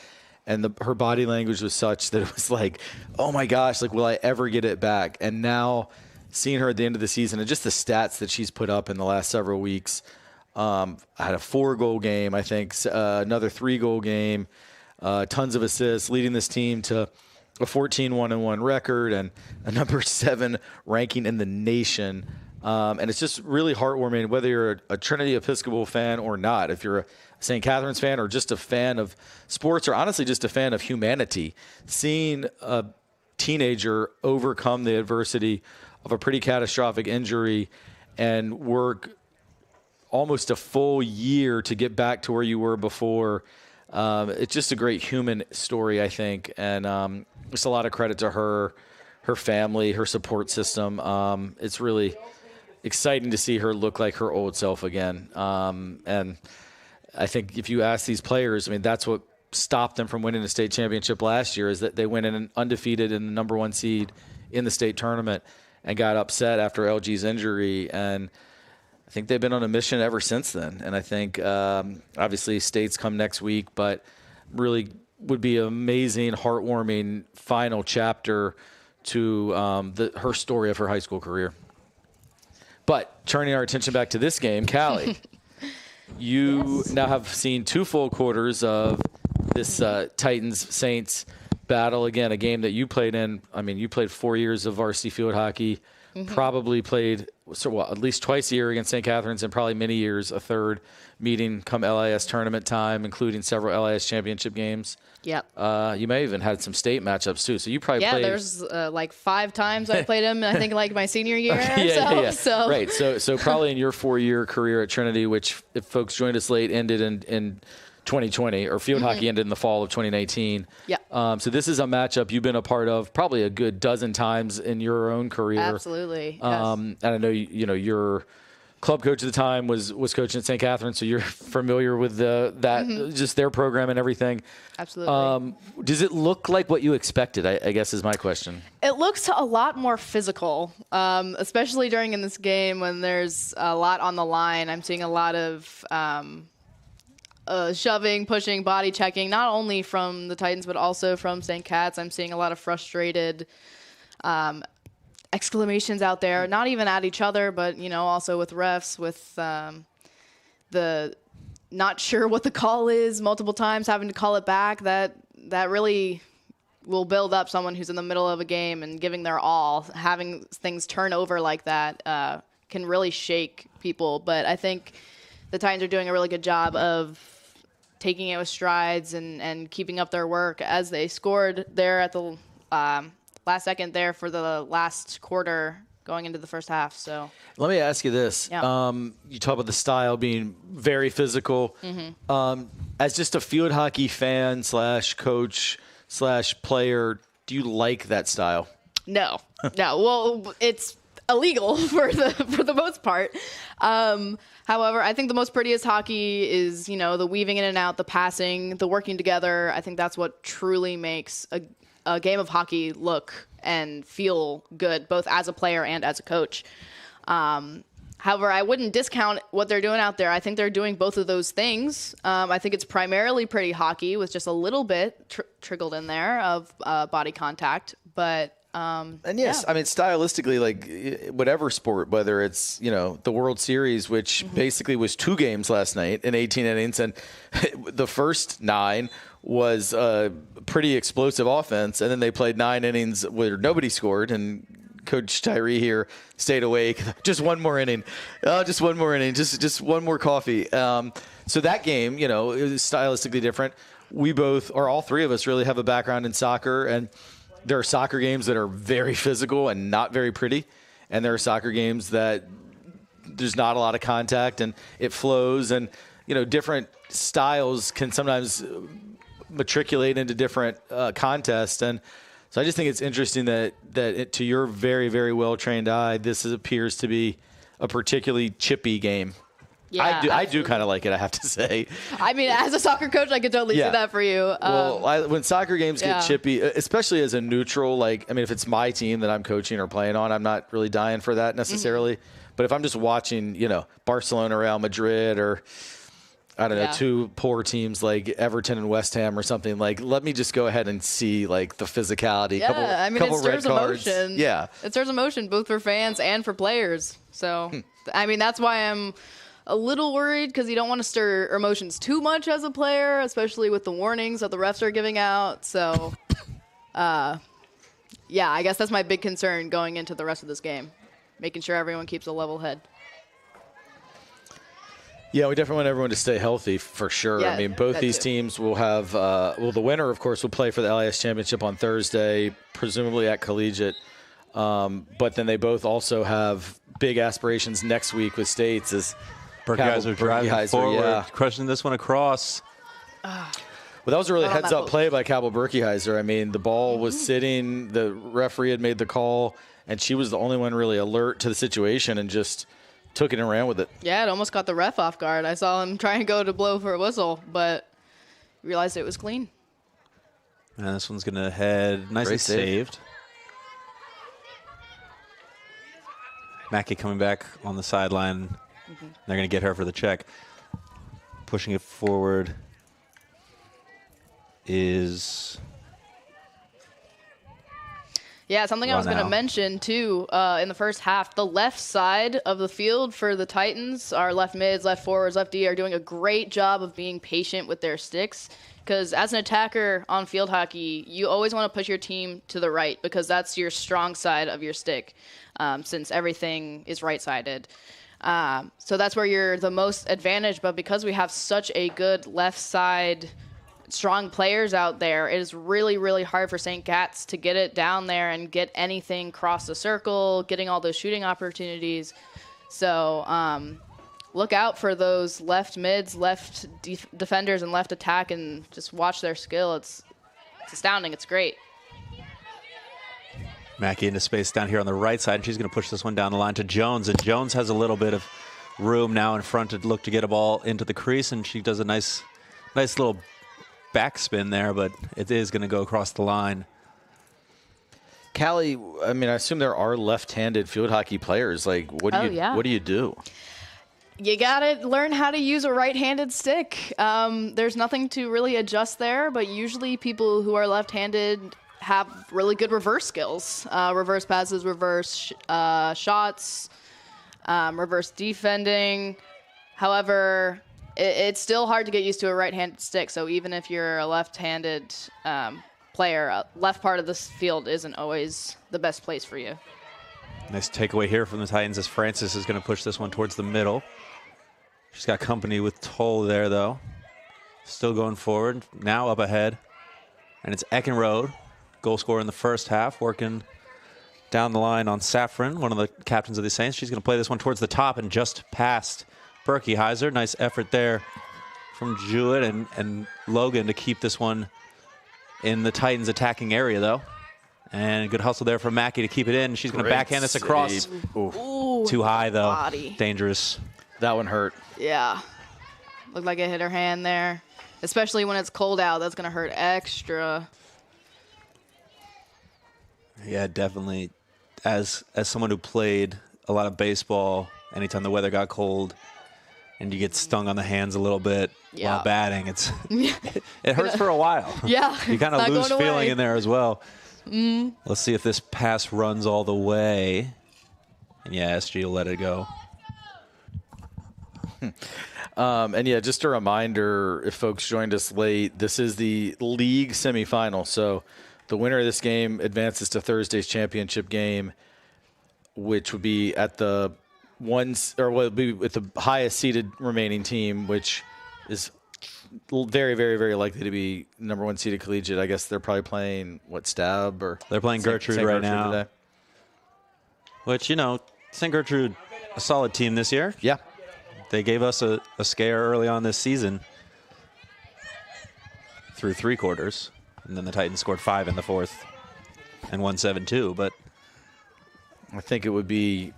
And her body language was such that it was like, oh, my gosh, like, will I ever get it back? And now seeing her at the end of the season and just the stats that she's put up in the last several weeks, I had a 4-goal game, I think, another 3-goal game, tons of assists, leading this team to a 14-1-1 record and a number 7 ranking in the nation. And it's just really heartwarming, whether you're a Trinity Episcopal fan or not. If you're a St. Catherine's fan or just a fan of sports or honestly just a fan of humanity, seeing a teenager overcome the adversity of a pretty catastrophic injury and work almost a full year to get back to where you were before. It's just a great human story, I think. And just a lot of credit to her family, her support system. It's really exciting to see her look like her old self again. And I think if you ask these players, I mean, that's what stopped them from winning the state championship last year, is that they went in undefeated in the number 1 seed in the state tournament and got upset after LG's injury. And I think they've been on a mission ever since then. And I think obviously states come next week, but really would be an amazing, heartwarming final chapter to her story of her high school career. But turning our attention back to this game, Callie, you now have seen 2 full quarters of this Titans-Saints battle. Again, a game that you played in. I mean, you played 4 years of varsity field hockey, probably played at least twice a year against St. Catherine's, and probably many years a third meeting come LIS tournament time, including several LIS championship games. Yep. You may have even had some state matchups too. So you probably played. There's like 5 times I played him. I think like my senior year. Yeah. So. Right. So probably in your 4-year career at Trinity, which if folks joined us late, ended in 2020, or field hockey ended in the fall of 2019. Yeah. So this is a matchup you've been a part of probably a good dozen times in your own career. Absolutely. Yes. And I know your club coach at the time was coaching at St. Catherine's, so you're familiar with that just their program and everything. Absolutely. Does it look like what you expected? I guess is my question. It looks a lot more physical, especially during in this game when there's a lot on the line. I'm seeing a lot of shoving, pushing, body checking, not only from the Titans but also from St. Cat's. I'm seeing a lot of frustrated exclamations out there, not even at each other, but also with refs, with the not sure what the call is multiple times, having to call it back. That really will build up someone who's in the middle of a game and giving their all. Having things turn over like that can really shake people. But I think the Titans are doing a really good job of taking it with strides and keeping up their work, as they scored there at the last second there for the last quarter going into the first half. So let me ask you this. Yeah. You talk about the style being very physical. As just a field hockey fan / coach / player, do you like that style? No. Well, it's illegal for the most part. However, I think the most prettiest hockey is, the weaving in and out, the passing, the working together. I think that's what truly makes a game of hockey look and feel good, both as a player and as a coach. However, I wouldn't discount what they're doing out there. I think they're doing both of those things. I think it's primarily pretty hockey with just a little bit trickled in there of body contact. But and yes, I mean, stylistically, like whatever sport, whether it's, the World Series, which basically was 2 games last night in 18 innings, and the first 9 was a pretty explosive offense, and then they played 9 innings where nobody scored, and Coach Tyree here stayed awake. Just one more inning. Just one more inning. Just one more coffee. So that game, it was stylistically different. We both, or all 3 of us, really have a background in soccer, and there are soccer games that are very physical and not very pretty, and there are soccer games that there's not a lot of contact and it flows, and different styles can sometimes matriculate into different contests. And so I just think it's interesting that to your very, very well trained eye, this appears to be a particularly chippy game. yeah, I do kind of like it, I have to say. I mean, as a soccer coach, I could totally see that for you. When soccer games get chippy, especially as a neutral, if it's my team that I'm coaching or playing on, I'm not really dying for that necessarily. But if I'm just watching, Barcelona, Real Madrid, or I don't know, 2 poor teams like Everton and West Ham or something, let me just go ahead and see the physicality. Yeah, couple it stirs red cards. emotion. Yeah, it stirs emotion both for fans and for players. So, that's why I'm a little worried, because you don't want to stir emotions too much as a player, especially with the warnings that the refs are giving out. So, I guess that's my big concern going into the rest of this game, making sure everyone keeps a level head. Yeah, we definitely want everyone to stay healthy for sure. Yeah, both these teams will have, the winner, of course, will play for the LIS Championship on Thursday, presumably at Collegiate. But then they both also have big aspirations next week with states as Burke guys are driving forward, crushing this one across. Well, that was a really Not on that heads-up boat. play by Cabell Berkeyheiser. I mean, the ball was sitting, the referee had made the call, and she was the only one really alert to the situation and just took it and ran with it. Yeah, it almost caught the ref off guard. I saw him try and go to blow for a whistle, but realized it was clean. And this one's going to head nicely Great save. saved. Mackey coming back on the sideline. They're going to get her for the check. Pushing it forward is... Yeah, something I was going to Ronell. mention, too, in the first half, the left side of the field for the Titans, our left mids, left forwards, left D, are doing a great job of being patient with their sticks. Because as an attacker on field hockey, you always want to push your team to the right because that's your strong side of your stick, since everything is right-sided. So that's where you're the most advantaged. But because we have such a good left side, strong players out there, it is really, really hard for St. Gat's to get it down there and get anything across the circle, getting all those shooting opportunities. So look out for those left mids, left defenders, and left attack, and just watch their skill. It's astounding. It's great. Mackey into space down here on the right side, and she's going to push this one down the line to Jones. And Jones has a little bit of room now in front to look to get a ball into the crease, and she does a nice little backspin there, but it is going to go across the line. Callie, I mean, I assume there are left-handed field hockey players. Like, what do you do? You got to learn how to use a right-handed stick. There's nothing to really adjust there, but usually people who are left-handed have really good reverse skills. Reverse passes, reverse shots, reverse defending. However, it's still hard to get used to a right-handed stick, so even if you're a left-handed player, left part of this field isn't always the best place for you. Nice takeaway here from the Titans as Francis is going to push this one towards the middle. She's got company with Toll there, though. Still going forward. Now up ahead. And it's Eckenrode, goal scorer in the first half, working down the line on Safran, one of the captains of the Saints. She's going to play this one towards the top and just past Berkeyheiser. Nice effort there from Jewett and Logan to keep this one in the Titans' attacking area, though. And good hustle there from Mackey to keep it in. She's going to backhand this across. Ooh, Too high, though. body. Dangerous. That one hurt. Yeah. Looked like it hit her hand there. Especially when it's cold out, that's going to hurt extra. Yeah, definitely. As someone who played a lot of baseball, anytime the weather got cold and you get stung on the hands a little bit while batting, it hurts for a while. Yeah. You kind of not lose going feeling away. in there as well. Let's see if this pass runs all the way. And yeah, SG will let it go. And yeah, just a reminder, if folks joined us late, this is the league semifinal. So the winner of this game advances to Thursday's championship game, which would be at the would be with the highest seeded remaining team, which is very, very, very likely to be number one seeded collegiate. I guess they're probably playing Stab or They're playing Gertrude St. right now. today. Which, St. Gertrude, a solid team this year. Yeah. They gave us a scare early on this season through three quarters. And then the Titans scored 5 in the fourth and won 7-2. But I think it would be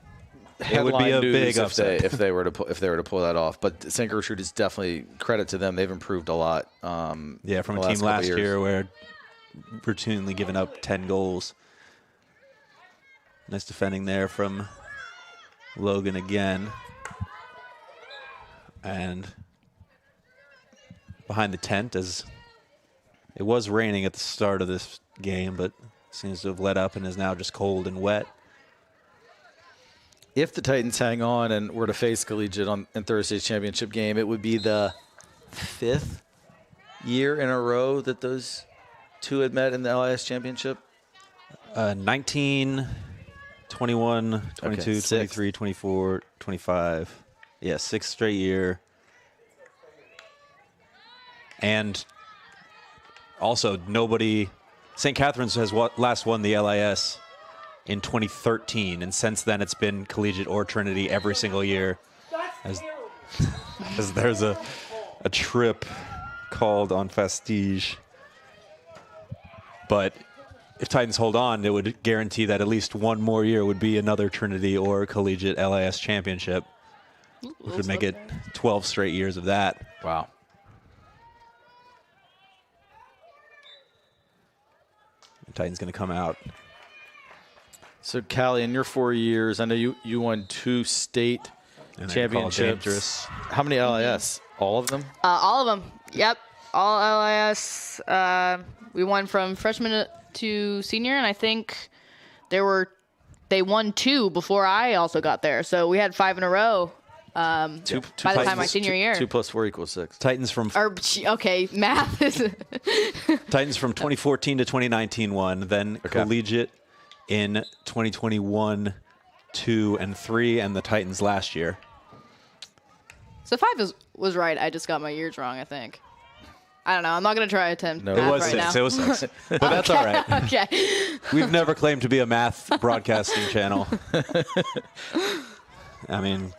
it would be a news big upset if they were to pull that off. But St. Gertrude is definitely credit to them. They've improved a lot. Yeah, from a team last year where routinely giving up 10 goals. Nice defending there from Logan again. And behind the tent, as it was raining at the start of this game, but seems to have let up and is now just cold and wet. If the Titans hang on and were to face collegiate in Thursday's championship game, it would be the 5th year in a row that those two had met in the LIS championship. 19, 21, 22, Okay, 23, 24, 25. Yeah, 6th straight year. And also St. Catherine's has last won the LIS in 2013, and since then it's been collegiate or Trinity every single year. As there's a trip called on Fastige. But if Titans hold on, it would guarantee that at least one more year would be another Trinity or Collegiate LIS championship, which would make it 12 straight years of that. Wow. Titans going to come out. So, Callie, in your 4 years, I know you won 2 state championships. How many LIS? All of them? All of them. Yep. All LIS. We won from freshman to senior, and I think they won 2 before I also got there. So we had 5 in a row. By the time my senior year. 2 + 4 = 6. Titans from okay, math is Titans from 2014 to 2019 won, then Collegiate in 2021, 2 and 3, and the Titans last year. So 5 was right. I just got my years wrong, I think. I don't know. I'm not going to try to attempt math it was right 6. now. It was 6. But that's all right. Okay. We've never claimed to be a math broadcasting channel. I mean,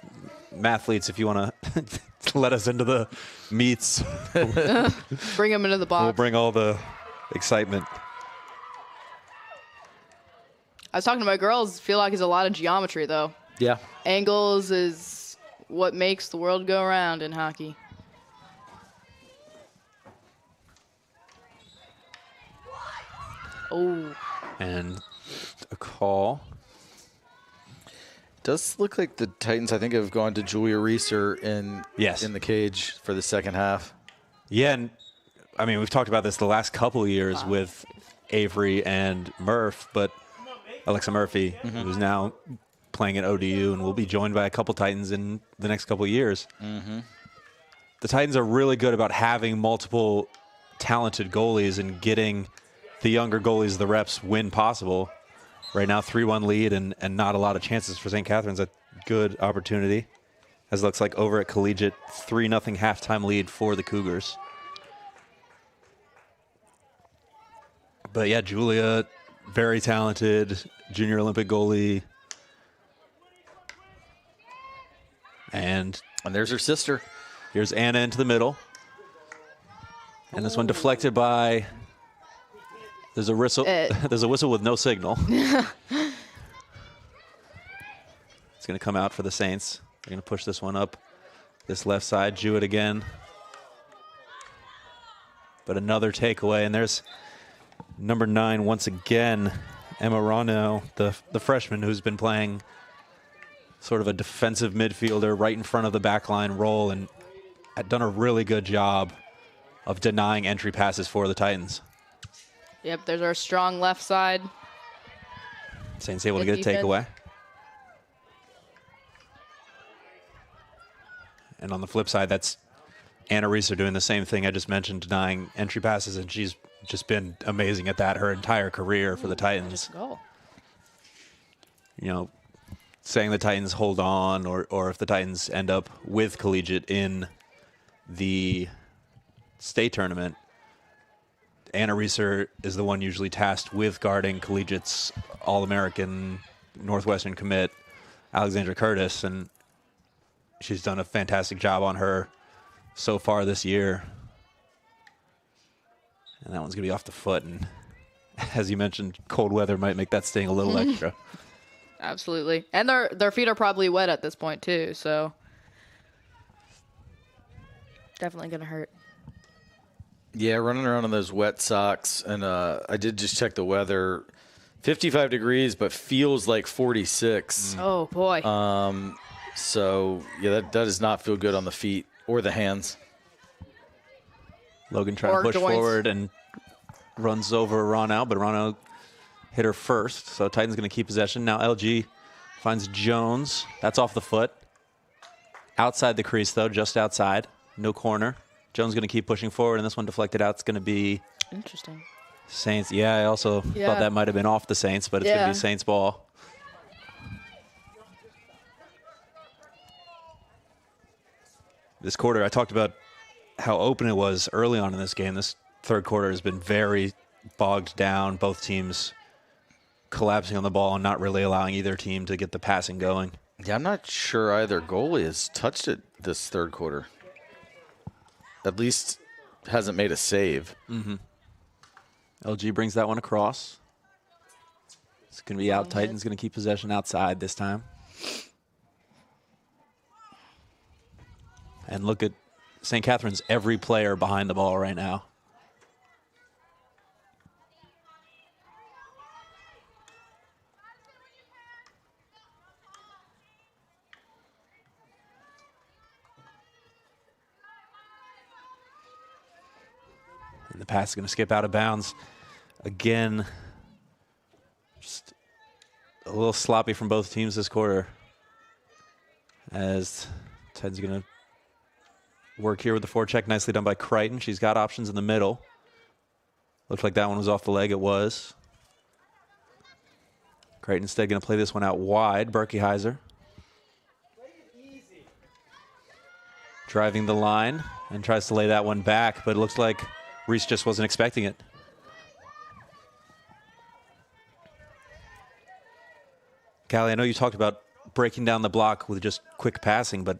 mathletes, if you want to let us into the meets, Bring them into the box. we'll bring all the excitement. I was talking to my girls. Feel like it's a lot of geometry, though. Yeah. Angles is what makes the world go round in hockey. Oh. And a call. Does look like the Titans, I think, have gone to Julia Reeser in the cage for the second half. Yeah, and I mean, we've talked about this the last couple of years with Avery and Murph, but Alexa Murphy, who's now playing at ODU and will be joined by a couple Titans in the next couple of years. The Titans are really good about having multiple talented goalies and getting the younger goalies the reps when possible. Right now, 3-1 lead and not a lot of chances for St. Catherine's. A good opportunity, as it looks like over at Collegiate, 3-0 halftime lead for the Cougars. But yeah, Julia, very talented junior Olympic goalie. And there's her sister. Here's Anna into the middle. And this one deflected by... There's a whistle. There's a whistle with no signal. It's going to come out for the Saints. They're going to push this one up this left side. Jewett again. But another takeaway. And there's number 9 once again, Emma Rano, the freshman who's been playing sort of a defensive midfielder right in front of the backline role and had done a really good job of denying entry passes for the Titans. Yep, there's our strong left side. Saints able to get a takeaway. And on the flip side, that's Anna Reeser doing the same thing I just mentioned, denying entry passes, and she's just been amazing at that her entire career for the Titans. Oh. You know, saying the Titans hold on, or if the Titans end up with Collegiate in the state tournament, Anna Reeser is the one usually tasked with guarding Collegiate's All-American Northwestern commit, Alexandra Curtis, and she's done a fantastic job on her so far this year. And that one's going to be off the foot, and as you mentioned, cold weather might make that sting a little extra. Absolutely. And their feet are probably wet at this point, too, so definitely going to hurt. Yeah, running around in those wet socks. And I did just check the weather. 55 degrees, but feels like 46. Oh, boy. So, yeah, that does not feel good on the feet or the hands. Logan trying to push forward and runs over Rano, but Rano hit her first. So Titans going to keep possession. Now LG finds Jones. That's off the foot. Outside the crease, though, just outside. No corner. Jones going to keep pushing forward, and this one deflected out. It's going to be Interesting. Saints. Yeah, I also thought that might have been off the Saints, but it's going to be Saints ball. This quarter, I talked about how open it was early on in this game. This third quarter has been very bogged down. Both teams collapsing on the ball and not really allowing either team to get the passing going. Yeah, I'm not sure either goalie has touched it this third quarter. At least hasn't made a save. LG brings that one across. It's going to be out. Titans going to keep possession outside this time. And look at St. Catherine's every player behind the ball right now. And the pass is going to skip out of bounds. Again, just a little sloppy from both teams this quarter. As Ted's going to work here with the forecheck. Nicely done by Crichton. She's got options in the middle. Looked like that one was off the leg. It was. Crichton instead going to play this one out wide. Berkeyheiser driving the line and tries to lay that one back, but it looks like Reese just wasn't expecting it. Callie, I know you talked about breaking down the block with just quick passing, but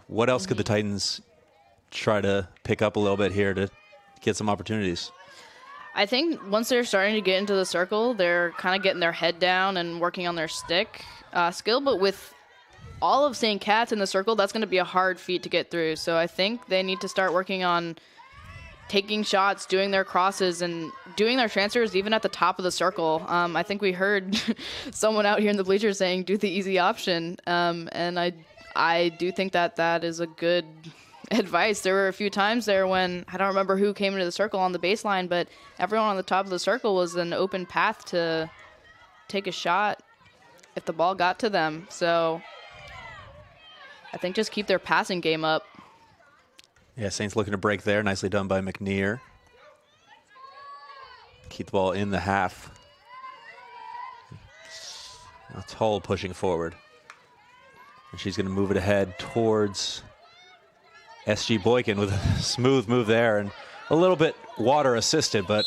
what else could the Titans try to pick up a little bit here to get some opportunities? I think once they're starting to get into the circle, they're kind of getting their head down and working on their stick skill. But with all of St. Cat's in the circle, that's going to be a hard feat to get through. So I think they need to start working on taking shots, doing their crosses, and doing their transfers even at the top of the circle. I think we heard someone out here in the bleachers saying, do the easy option. And I do think that that is a good advice. There were a few times there when, I don't remember who came into the circle on the baseline, but everyone on the top of the circle was an open path to take a shot if the ball got to them. So I think just keep their passing game up. Yeah, Saints looking to break there. Nicely done by McNear. Keep the ball in the half. Toll pushing forward. And she's going to move it ahead towards SG Boykin with a smooth move there and a little bit water assisted, but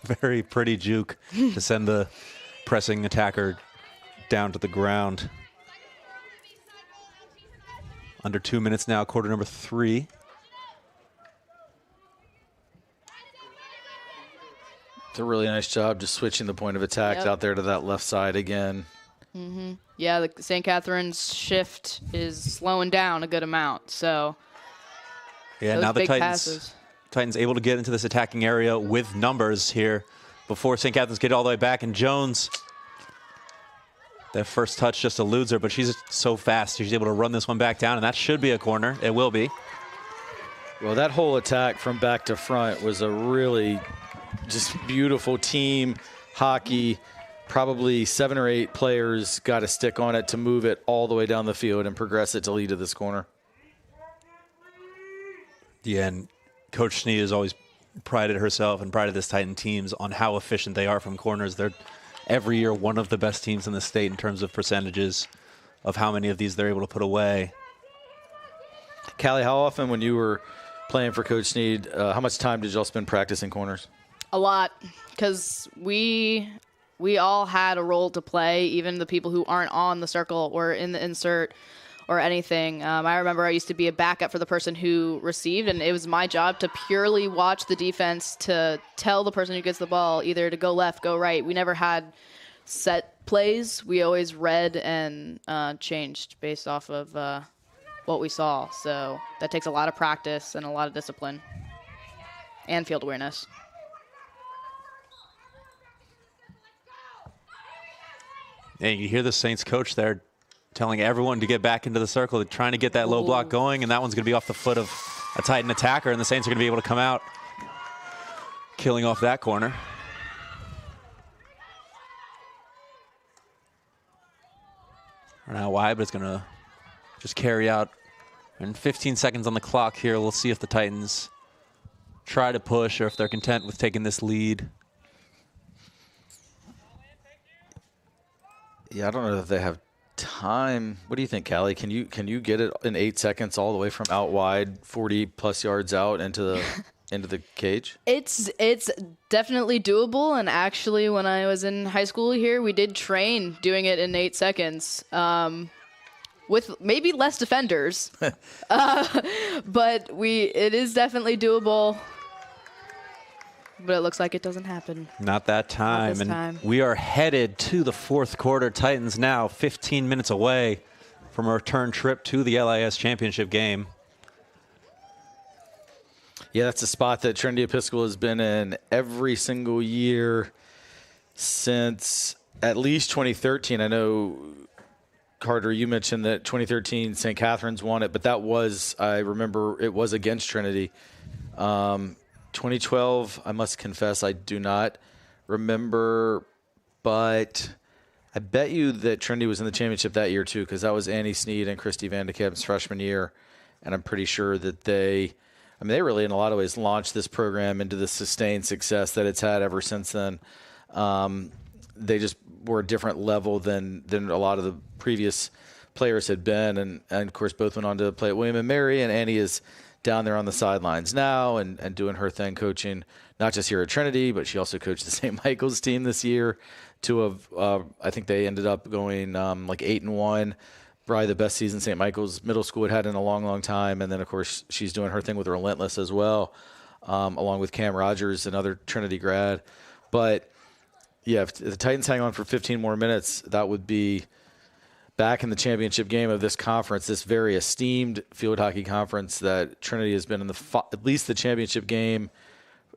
very pretty juke to send the pressing attacker down to the ground. Under 2 minutes now, quarter number 3. It's a really nice job just switching the point of attack out there to that left side again. Yeah, the St. Catherine's shift is slowing down a good amount. So yeah, now the Titans able to get into this attacking area with numbers here before St. Catherine's get all the way back. And Jones, that first touch just eludes her, but she's so fast. She's able to run this one back down, and that should be a corner. It will be. Well, that whole attack from back to front was a really just beautiful team hockey. Probably 7 or 8 players got a stick on it to move it all the way down the field and progress it to lead to this corner. Yeah, and Coach Sneed has always prided herself and prided this Titan teams on how efficient they are from corners. They're every year one of the best teams in the state in terms of percentages of how many of these they're able to put away. Callie, how often when you were playing for Coach Sneed, how much time did y'all spend practicing corners? A lot, because we all had a role to play, even the people who aren't on the circle or in the insert or anything. I remember I used to be a backup for the person who received, and it was my job to purely watch the defense to tell the person who gets the ball either to go left, go right. We never had set plays. We always read and changed based off of what we saw. So that takes a lot of practice and a lot of discipline and field awareness. Yeah, you hear the Saints coach there telling everyone to get back into the circle, trying to get that low block going, and that one's going to be off the foot of a Titan attacker, and the Saints are going to be able to come out killing off that corner. Now wide, but it's going to just carry out. And 15 seconds on the clock here. We'll see if the Titans try to push or if they're content with taking this lead. Yeah, I don't know if they have time. What do you think, Callie? Can you get it in 8 seconds all the way from out wide, 40+ yards out into the cage? It's definitely doable, and actually when I was in high school here, we did train doing it in 8 seconds. with maybe less defenders. But it is definitely doable. But it looks like it doesn't happen. Not that time. Not this and time. we are headed to the fourth quarter. Titans now 15 minutes away from a return trip to the LIS championship game. Yeah, that's a spot that Trinity Episcopal has been in every single year since at least 2013. I know, Carter, you mentioned that 2013 St. Catherine's won it, but that was, I remember, it was against Trinity. 2012, I must confess, I do not remember, but I bet you that Trinity was in the championship that year too, because that was Annie Sneed and Christy Van de Kamp's freshman year, and I'm pretty sure that they really, in a lot of ways, launched this program into the sustained success that it's had ever since then. They just were a different level than a lot of the previous players had been, and of course, both went on to play at William and Mary, and Annie is down there on the sidelines now and doing her thing, coaching not just here at Trinity, but she also coached the St. Michael's team this year. I think they ended up going like 8-1. Probably the best season St. Michael's Middle School had in a long, long time. And then, of course, she's doing her thing with Relentless as well, along with Cam Rogers, another Trinity grad. But, yeah, if the Titans hang on for 15 more minutes, that would be back in the championship game of this conference, this very esteemed field hockey conference that Trinity has been in at least the championship game.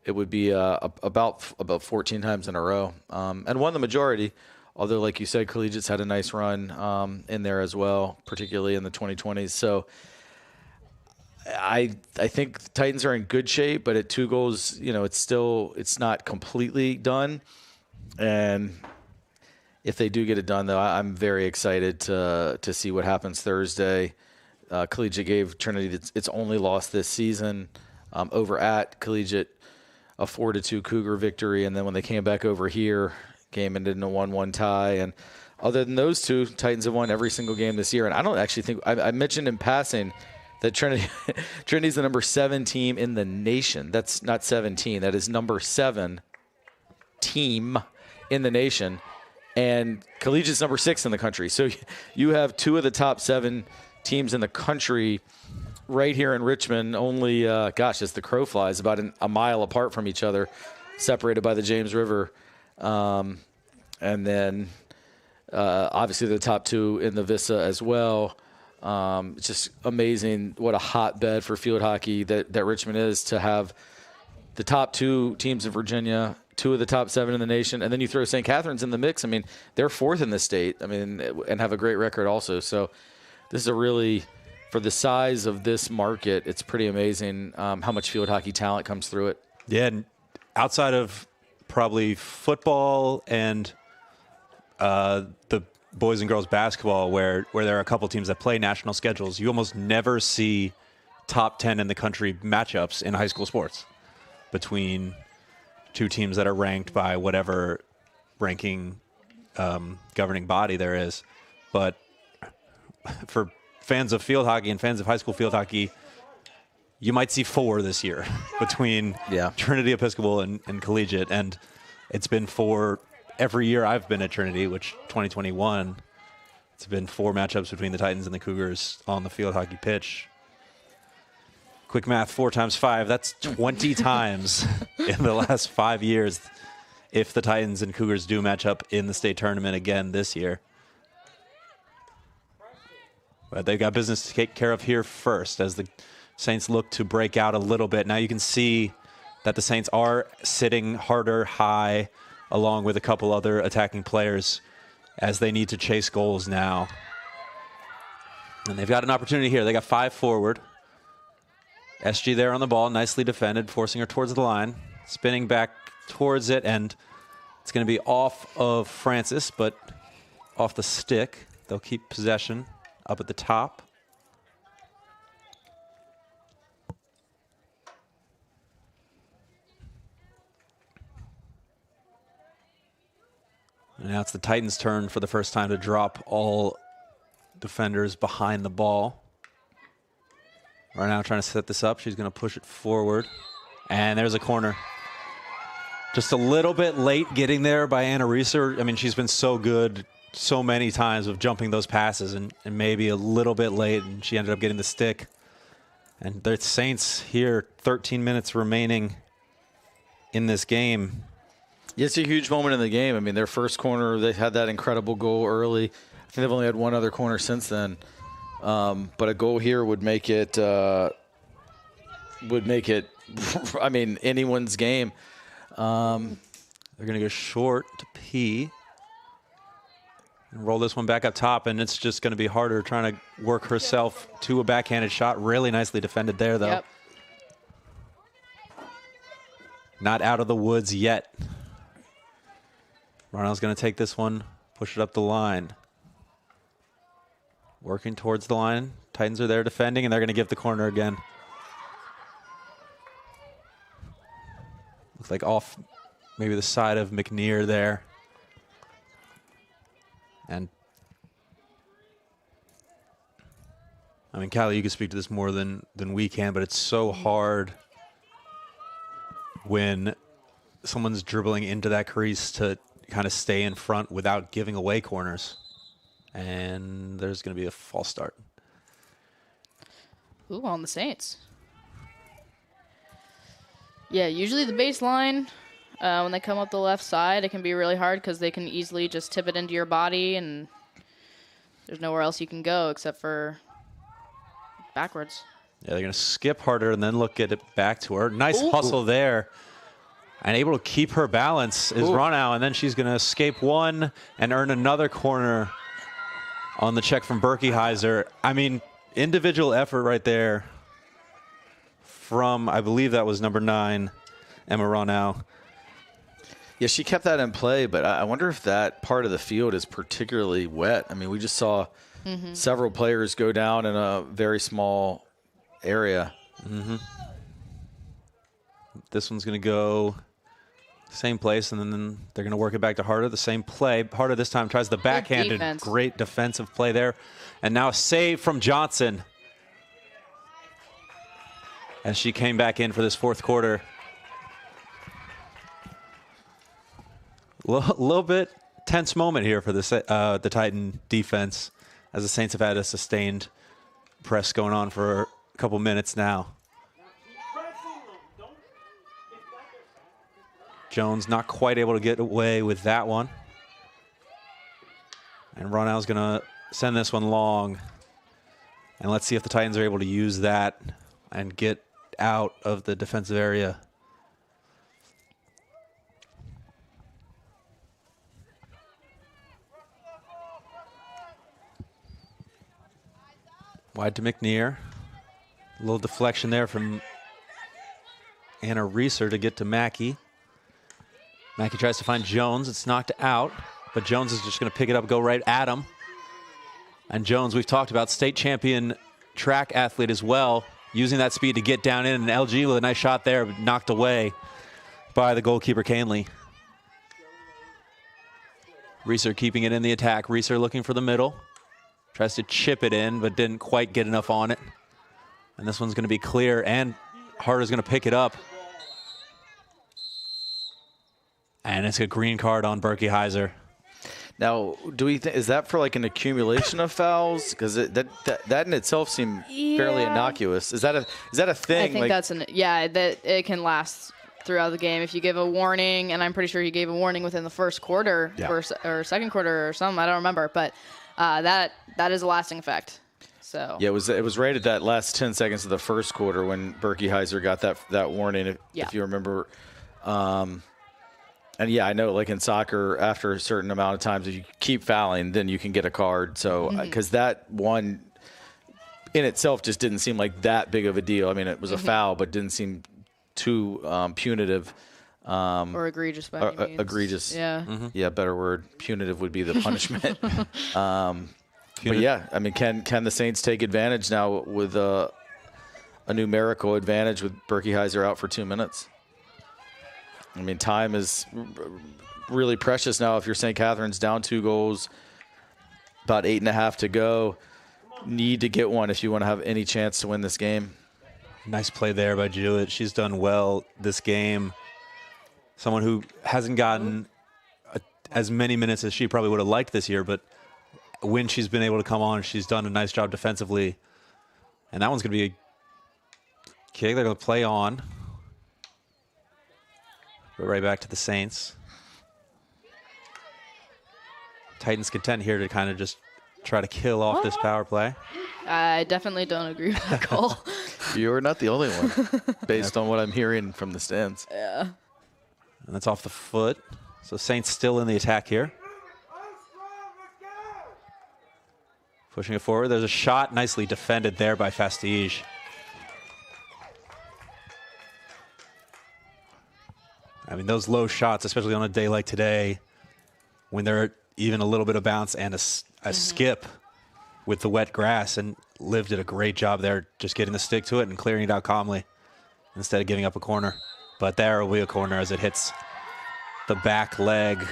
It would be about 14 times in a row, and won the majority. Although, like you said, Collegiates had a nice run in there as well, particularly in the 2020s. So I think the Titans are in good shape, but at 2 goals, it's not completely done. And if they do get it done, though, I'm very excited to see what happens Thursday. Collegiate gave Trinity its only loss this season over at Collegiate, a 4-2 Cougar victory, and then when they came back over here, game ended in a 1-1 tie. And other than those two, Titans have won every single game this year. And I don't actually think I mentioned in passing that Trinity's the number 7 team in the nation. That's not 17. That is number 7 team in the nation. And Collegiate's number 6 in the country. So you have 2 of the top 7 teams in the country right here in Richmond, only, as the crow flies, about a mile apart from each other, separated by the James River. And then, obviously, the top 2 in the Vista as well. It's just amazing what a hotbed for field hockey that Richmond is, to have the top 2 teams in Virginia, 2 of the top 7 in the nation, and then you throw St. Catherine's in the mix. I mean, they're 4th in the state, and have a great record also. So this is a really, for the size of this market, it's pretty amazing how much field hockey talent comes through it. Yeah, and outside of probably football and the boys and girls basketball, where there are a couple teams that play national schedules, you almost never see top 10 in the country matchups in high school sports between 2 teams that are ranked by whatever ranking governing body there is. But for fans of field hockey and fans of high school field hockey, you might see 4 this year between Trinity Episcopal and Collegiate. And it's been 4 every year I've been at Trinity, which 2021, it's been 4 matchups between the Titans and the Cougars on the field hockey pitch. Quick math, 4 times 5, that's 20 times in the last 5 years if the Titans and Cougars do match up in the state tournament again this year. But they've got business to take care of here first as the Saints look to break out a little bit. Now you can see that the Saints are sitting harder high along with a couple other attacking players as they need to chase goals now. And they've got an opportunity here. They got 5 forward. SG there on the ball, nicely defended, forcing her towards the line. Spinning back towards it, and it's going to be off of Francis, but off the stick. They'll keep possession up at the top. And now it's the Titans' turn for the first time to drop all defenders behind the ball. Right now trying to set this up. She's going to push it forward. And there's a corner. Just a little bit late getting there by Anna Reeser. I mean, she's been so good so many times of jumping those passes and maybe a little bit late, and she ended up getting the stick. And the Saints here, 13 minutes remaining in this game. It's a huge moment in the game. I mean, their first corner, they had that incredible goal early. I think they've only had one other corner since then. But a goal here would make it, I mean, anyone's game. They're going to go short to P. And roll this one back up top, and it's just going to be harder trying to work herself to a backhanded shot. Really nicely defended there, though. Yep. Not out of the woods yet. Ronald's going to take this one, push it up the line. Working towards the line. Titans are there defending, and they're going to give the corner again. Looks like off maybe the side of McNear there. And I mean, Callie, you can speak to this more than we can, but it's so hard when someone's dribbling into that crease to kind of stay in front without giving away corners. And there's going to be a false start. Ooh, on the Saints. Yeah, usually the baseline, when they come up the left side, it can be really hard because they can easily just tip it into your body, and there's nowhere else you can go except for backwards. Yeah, they're going to skip harder and then look at it back to her. Nice hustle there. And able to keep her balance is Ronau, and then she's going to escape one and earn another corner on the check from Berkeyheiser. I mean, individual effort right there from, I believe that was number 9, Emma Ronau. Yeah, she kept that in play, but I wonder if that part of the field is particularly wet. I mean, we just saw several players go down in a very small area. This one's going to go same place, and then they're going to work it back to Harder. The same play. Harder this time tries the backhanded. defense. Great defensive play there. And now a save from Johnson as she came back in for this fourth quarter. A little bit tense moment here for the Titan defense, as the Saints have had a sustained press going on for a couple minutes now. Jones not quite able to get away with that one. And Ronald's going to send this one long. And let's see if the Titans are able to use that and get out of the defensive area. Wide to McNear. A little deflection there from Anna Reeser to get to Mackey. Mackey tries to find Jones. It's knocked out, but Jones is just going to pick it up, go right at him. And Jones, we've talked about, state champion track athlete as well, using that speed to get down in. And LG with a nice shot there, but knocked away by the goalkeeper, Canley. Reeser keeping it in the attack. Reeser looking for the middle. Tries to chip it in, but didn't quite get enough on it. And this one's going to be clear, and Harder's going to pick it up. And it's a green card on Berkeyheiser. Now, do we is that for like an accumulation of fouls? Because that in itself seemed fairly innocuous. Is that a thing? I think that's that it can last throughout the game if you give a warning, and I'm pretty sure he gave a warning within the first quarter or second quarter or something. I don't remember, but that is a lasting effect. So yeah, it was right at that last 10 seconds of the first quarter when Berkeyheiser got that warning. If you remember. And yeah, I know, like in soccer, after a certain amount of times, if you keep fouling, then you can get a card. So, because that one in itself just didn't seem like that big of a deal. I mean, it was a foul, but didn't seem too punitive. Or egregious by any means. Egregious. Yeah. Yeah, better word. Punitive would be the punishment. But yeah, I mean, can the Saints take advantage now with a numerical advantage with Berkeyheiser out for 2 minutes? I mean, time is really precious now. If you're St. Catherine's down 2 goals, about 8.5 to go, need to get one if you want to have any chance to win this game. Nice play there by Jewett. She's done well this game. Someone who hasn't gotten as many minutes as she probably would have liked this year, but when she's been able to come on, she's done a nice job defensively. And that one's going to be a kick they're going to play on. Go right back to the Saints. Titans content here to kind of just try to kill off this power play. I definitely don't agree with that call. You're not the only one, based on what I'm hearing from the stands. Yeah. And that's off the foot. So Saints still in the attack here. Pushing it forward. There's a shot nicely defended there by Fastige. I mean, those low shots, especially on a day like today, when they're even a little bit of bounce and a skip with the wet grass, and Liv did a great job there just getting the stick to it and clearing it out calmly instead of giving up a corner. But there will be a corner as it hits the back leg.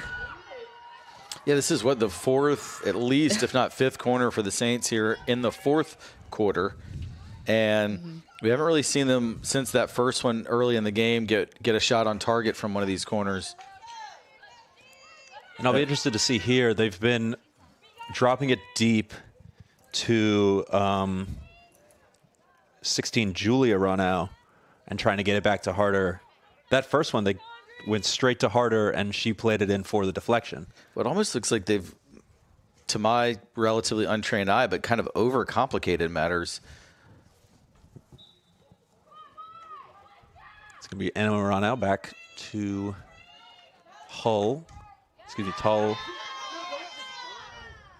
Yeah, this is what, the fourth, at least, if not fifth corner for the Saints here in the fourth quarter. And we haven't really seen them since that first one early in the game get a shot on target from one of these corners. And I'll be interested to see here. They've been dropping it deep to 16 Julia Ronau and trying to get it back to Harder. That first one, they went straight to Harder, and she played it in for the deflection. Well, it almost looks like they've, to my relatively untrained eye, but kind of overcomplicated matters. It's going to be Anna Ronau back to Hull. Excuse me, Tull.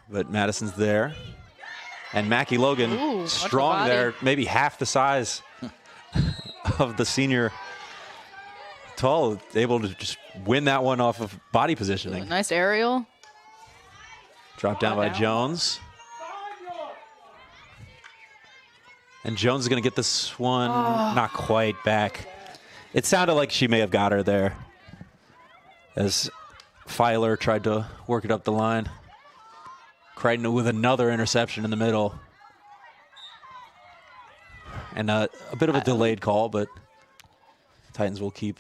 But Madison's there. And Mackie Logan, strong there, maybe half the size of the senior Tull, able to just win that one off of body positioning. Nice aerial. Dropped down by Jones. And Jones is going to get this one not quite back. It sounded like she may have got her there as Filer tried to work it up the line. Crichton with another interception in the middle. And a bit of a delayed call, but Titans will keep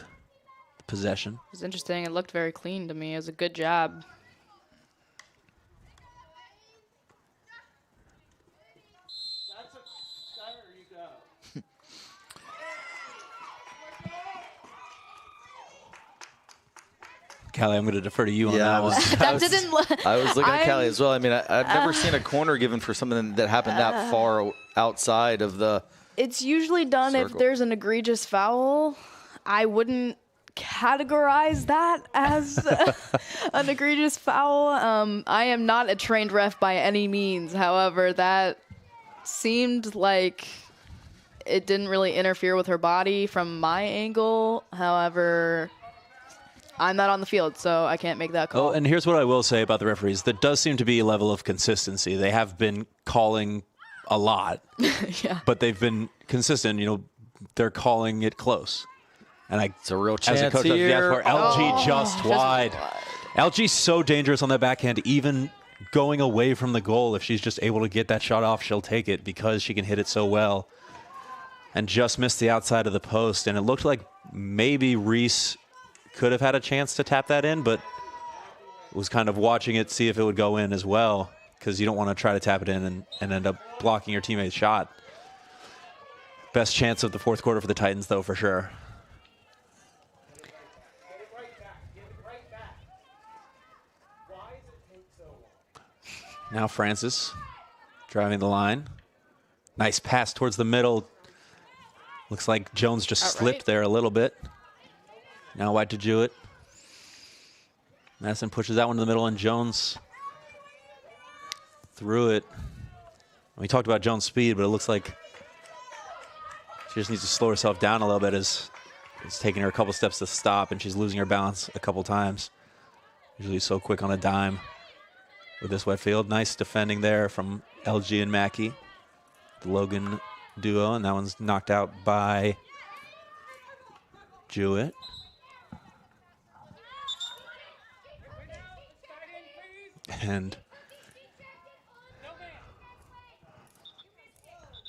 possession. It was interesting. It looked very clean to me. It was a good job. Callie, I'm going to defer to you on that I one. I was looking at Callie as well. I mean, I've never seen a corner given for something that happened that far outside of the It's usually done circle. if there's an egregious foul. I wouldn't categorize that as an egregious foul. I am not a trained ref by any means. However, that seemed like it didn't really interfere with her body from my angle. However, I'm not on the field, so I can't make that call. Oh, and here's what I will say about the referees. There does seem to be a level of consistency. They have been calling a lot, Yeah. but they've been consistent. You know, they're calling it close. And It's a real as a chance coach, here. for LG just wide. LG's so dangerous on that backhand, even going away from the goal. If she's just able to get that shot off, she'll take it because she can hit it so well. And just missed the outside of the post. And it looked like maybe Reese could have had a chance to tap that in, but was kind of watching it, see if it would go in as well, because you don't want to try to tap it in and end up blocking your teammate's shot. Best chance of the fourth quarter for the Titans, though, for sure. Now Francis driving the line. Nice pass towards the middle. Looks like Jones just slipped there a little bit. Now wide to Jewett. Madison pushes that one to the middle, and Jones threw it. We talked about Jones' speed, but it looks like she just needs to slow herself down a little bit as it's taking her a couple steps to stop, and she's losing her balance a couple times. Usually so quick on a dime with this wet field. Nice defending there from LG and Mackey, the Logan duo, and that one's knocked out by Jewett. And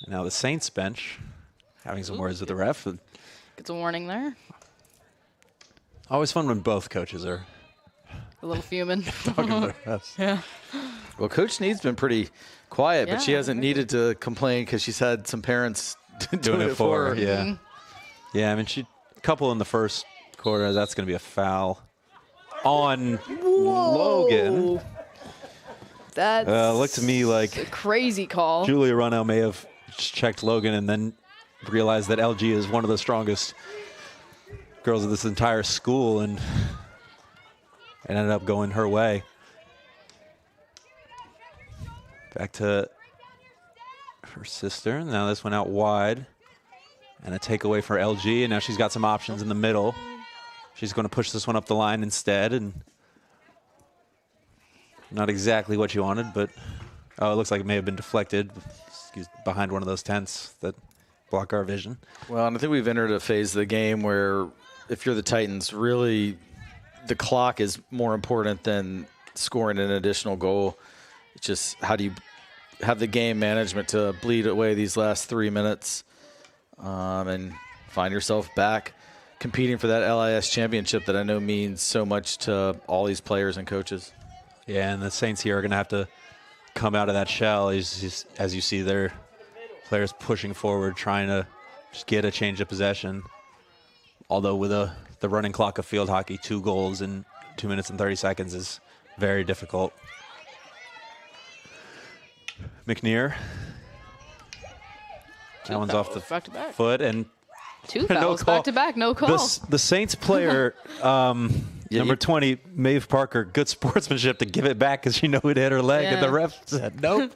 now the Saints bench having some words with the ref. Gets a warning there. Always fun when both coaches are A little fuming. Talking about us. Yeah. Well, Coach Sneed's been pretty quiet, but she Yeah, hasn't needed to complain because she's had some parents doing it for her. Yeah. Yeah, I mean, a couple in the first quarter. That's going to be a foul on Logan. That's Looked to me like a crazy call. Julia Runnell may have just checked Logan and then realized that LG is one of the strongest girls of this entire school, and it ended up going her way. Back to her sister. Now this went out wide. And a takeaway for LG, and now she's got some options in the middle. She's going to push this one up the line instead, and not exactly what you wanted, but it looks like it may have been deflected behind one of those tents that block our vision. Well, and I think we've entered a phase of the game where if you're the Titans, really the clock is more important than scoring an additional goal. It's just how do you have the game management to bleed away these last 3 minutes and find yourself back competing for that LIS championship that I know means so much to all these players and coaches. Yeah, and the Saints here are going to have to come out of that shell. As you see, their players pushing forward, trying to just get a change of possession. Although with the running clock of field hockey, 2 goals in 2 minutes and 30 seconds is very difficult. McNear. That one's off the Back-to-back. foot, and 2 fouls back-to-back, no call. The Saints player, number 20, Maeve Parker, good sportsmanship to give it back because she knew it hit her leg, and the Yeah. ref said, nope,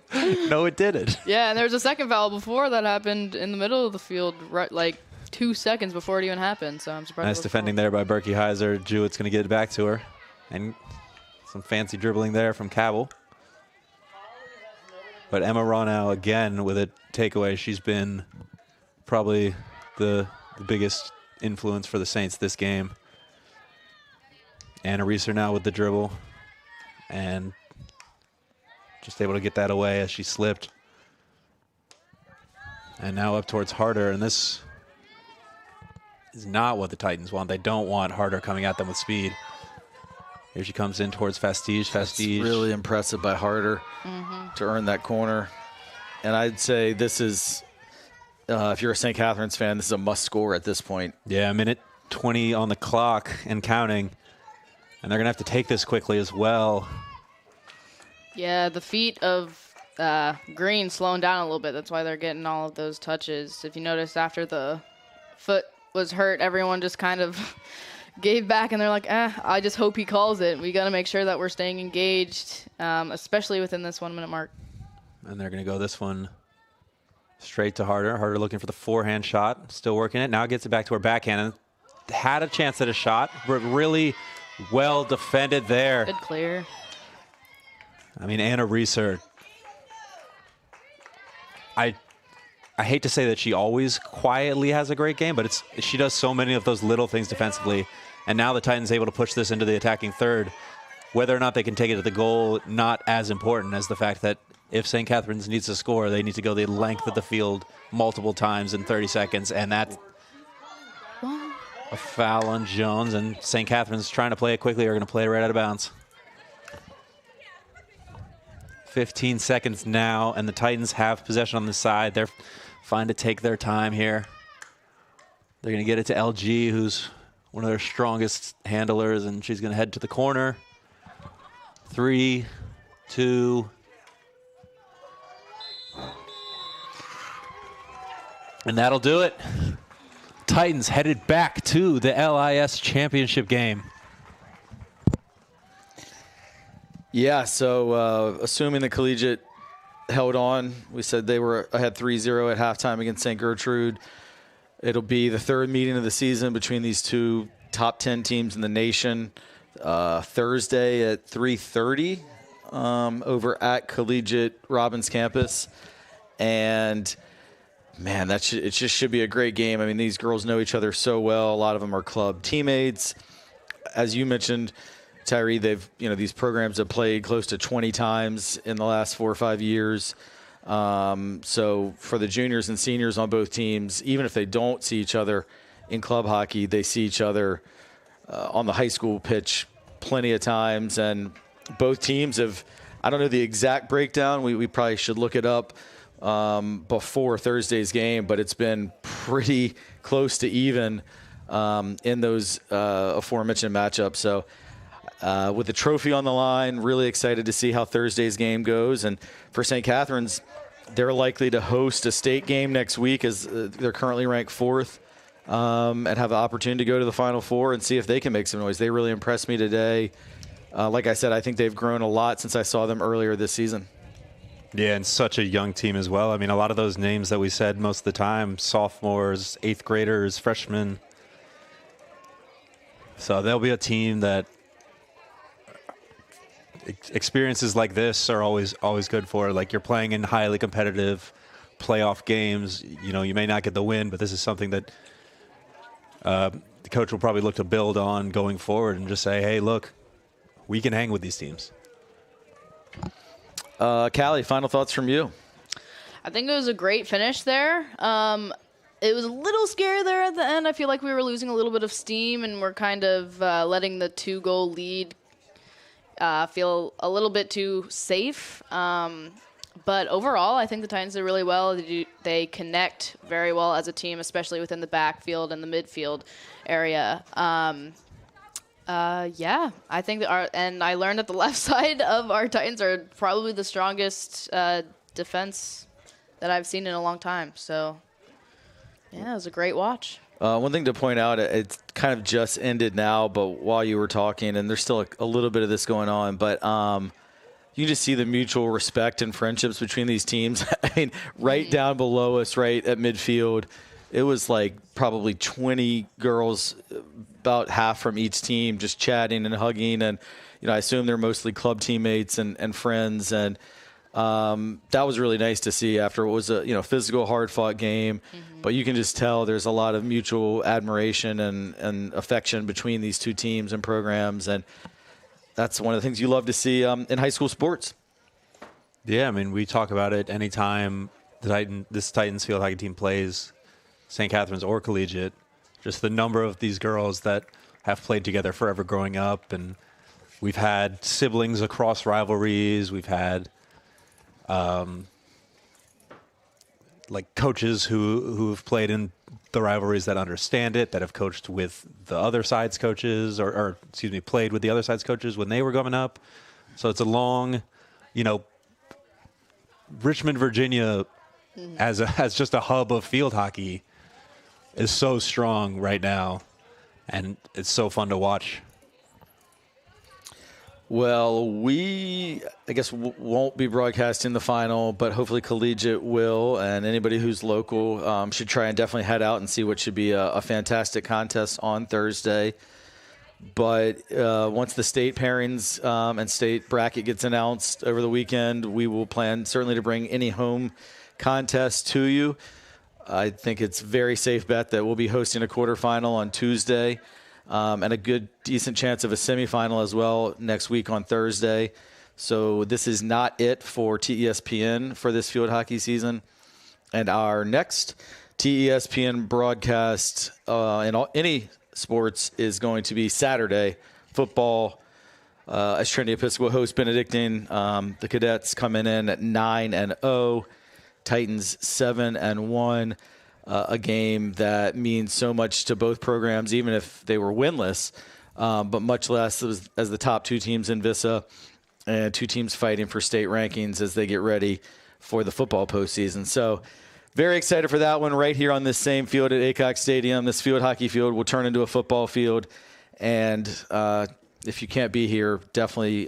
no, it didn't. Yeah, and there was a second foul before that happened in the middle of the field, right, like 2 seconds before it even happened. So I'm surprised. Nice defending there by Berkey Heiser. Jewett's going to get it back to her, and some fancy dribbling there from Cabell. But Emma Ronau again with a takeaway. She's been probably the biggest influence for the Saints this game. Anna Reeser now with the dribble, and just able to get that away as she slipped. And now up towards Harder, and this is not what the Titans want. They don't want Harder coming at them with speed. Here she comes in towards Fastige. Fastige. Really impressive by Harder to earn that corner. And I'd say this is, if you're a St. Catherine's fan, this is a must score at this point. Yeah, a minute 20 on the clock and counting. And they're going to have to take this quickly as well. Yeah, the feet of Green slowing down a little bit. That's why they're getting all of those touches. If you notice, after the foot was hurt, everyone just kind of gave back, and they're like, I just hope he calls it. We got to make sure that we're staying engaged, especially within this 1 minute mark. And they're going to go this one straight to Harder. Harder looking for the forehand shot, still working it. Now gets it back to her backhand, and had a chance at a shot, but really well defended there. Good clear. I mean, Anna Reeser, I hate to say that she always quietly has a great game, but she does so many of those little things defensively. And now the Titans able to push this into the attacking third. Whether or not they can take it to the goal, not as important as the fact that if St. Catherine's needs to score, they need to go the length of the field multiple times in 30 seconds. And that's a foul on Jones. And St. Catherine's trying to play it quickly, are going to play it right out of bounds. 15 seconds now, and the Titans have possession on the side. They're fine to take their time here. They're going to get it to LG, who's one of their strongest handlers, and she's going to head to the corner. 3, 2. And that'll do it. Titans headed back to the LIS championship game. Yeah, so assuming the Collegiate held on, we said they were ahead 3-0 at halftime against St. Gertrude. It'll be the third meeting of the season between these two top 10 teams in the nation. Thursday at 3:30 over at Collegiate Robbins campus. And, man, it just should be a great game. I mean, these girls know each other so well. A lot of them are club teammates. As you mentioned, Tyree, these programs have played close to 20 times in the last 4 or 5 years. So for the juniors and seniors on both teams, even if they don't see each other in club hockey, they see each other on the high school pitch plenty of times, and both teams have, I don't know the exact breakdown. We probably should look it up before Thursday's game, but it's been pretty close to even in those aforementioned matchups. So with the trophy on the line, really excited to see how Thursday's game goes. And for St. Catherine's, they're likely to host a state game next week as they're currently ranked 4th and have the opportunity to go to the Final Four and see if they can make some noise. They really impressed me today. Like I said, I think they've grown a lot since I saw them earlier this season. Yeah, and such a young team as well. I mean, a lot of those names that we said most of the time, sophomores, 8th graders, freshmen. So they'll be a team that experiences like this are always good for. Like, you're playing in highly competitive playoff games. You know, you may not get the win, but this is something that the coach will probably look to build on going forward and just say, hey, look, we can hang with these teams. Callie, final thoughts from you? I think it was a great finish there. It was a little scary there at the end. I feel like we were losing a little bit of steam, and we're kind of letting the 2-goal lead feel a little bit too safe. But overall, I think the Titans did really well. They connect very well as a team, especially within the backfield and the midfield area. Yeah, I think and I learned that the left side of our Titans are probably the strongest defense that I've seen in a long time. So, yeah, it was a great watch. One thing to point out, it's kind of just ended now, but while you were talking, and there's still a little bit of this going on, but you just see the mutual respect and friendships between these teams. I mean, right down below us, right at midfield, it was like probably 20 girls, about half from each team, just chatting and hugging. And, you know, I assume they're mostly club teammates and friends. And that was really nice to see after what was a physical, hard-fought game. Mm-hmm. But you can just tell there's a lot of mutual admiration and affection between these two teams and programs. And that's one of the things you love to see in high school sports. Yeah, I mean, we talk about it anytime this Titans field hockey team plays St. Catherine's or collegiate. Just the number of these girls that have played together forever growing up. And we've had siblings across rivalries. We've had like coaches who've played in the rivalries that understand it, that have coached with the other side's coaches or played with the other side's coaches when they were coming up. So it's a long, Richmond, Virginia as just a hub of field hockey is so strong right now, and it's so fun to watch. Well, I guess won't be broadcasting the final, but hopefully collegiate will, and anybody who's local should try and definitely head out and see what should be a fantastic contest on Thursday. But once the state pairings and state bracket gets announced over the weekend, we will plan certainly to bring any home contest to you. I think it's a very safe bet that we'll be hosting a quarterfinal on Tuesday and a good, decent chance of a semifinal as well next week on Thursday. So this is not it for TESPN for this field hockey season. And our next TESPN broadcast in any sports is going to be Saturday. Football, as Trinity Episcopal host Benedictine. The Cadets coming in at 9-0. Titans 7-1, a game that means so much to both programs, even if they were winless, but much less as the top two teams in Vista and two teams fighting for state rankings as they get ready for the football postseason. So very excited for that one right here on this same field at Aycock Stadium. This field hockey field will turn into a football field. And if you can't be here, definitely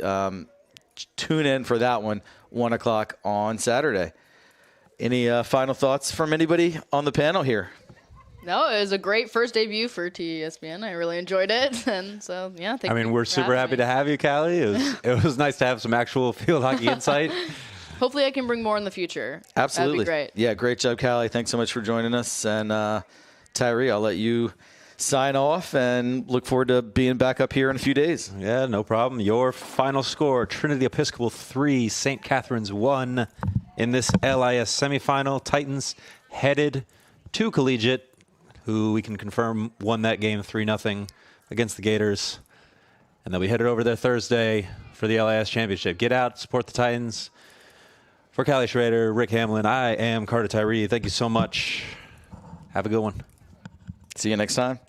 tune in for that one, 1 o'clock on Saturday. Any final thoughts from anybody on the panel here? No, it was a great first debut for TESPN. I really enjoyed it. And so, yeah, thank you. We're super happy to have you, Callie. It was nice to have some actual field hockey insight. Hopefully I can bring more in the future. Absolutely. That'd be great. Yeah, great job, Callie. Thanks so much for joining us. And Tyree, I'll let you sign off and look forward to being back up here in a few days. Yeah, no problem. Your final score, Trinity Episcopal 3, St. Catherine's 1 in this LIS semifinal. Titans headed to collegiate, who we can confirm won that game 3-0 against the Gators. and they'll be headed over there Thursday for the LIS Championship. Get out, support the Titans. For Callie Schrader, Rick Hamlin, I am Carter Tyree. Thank you so much. Have a good one. See you next time.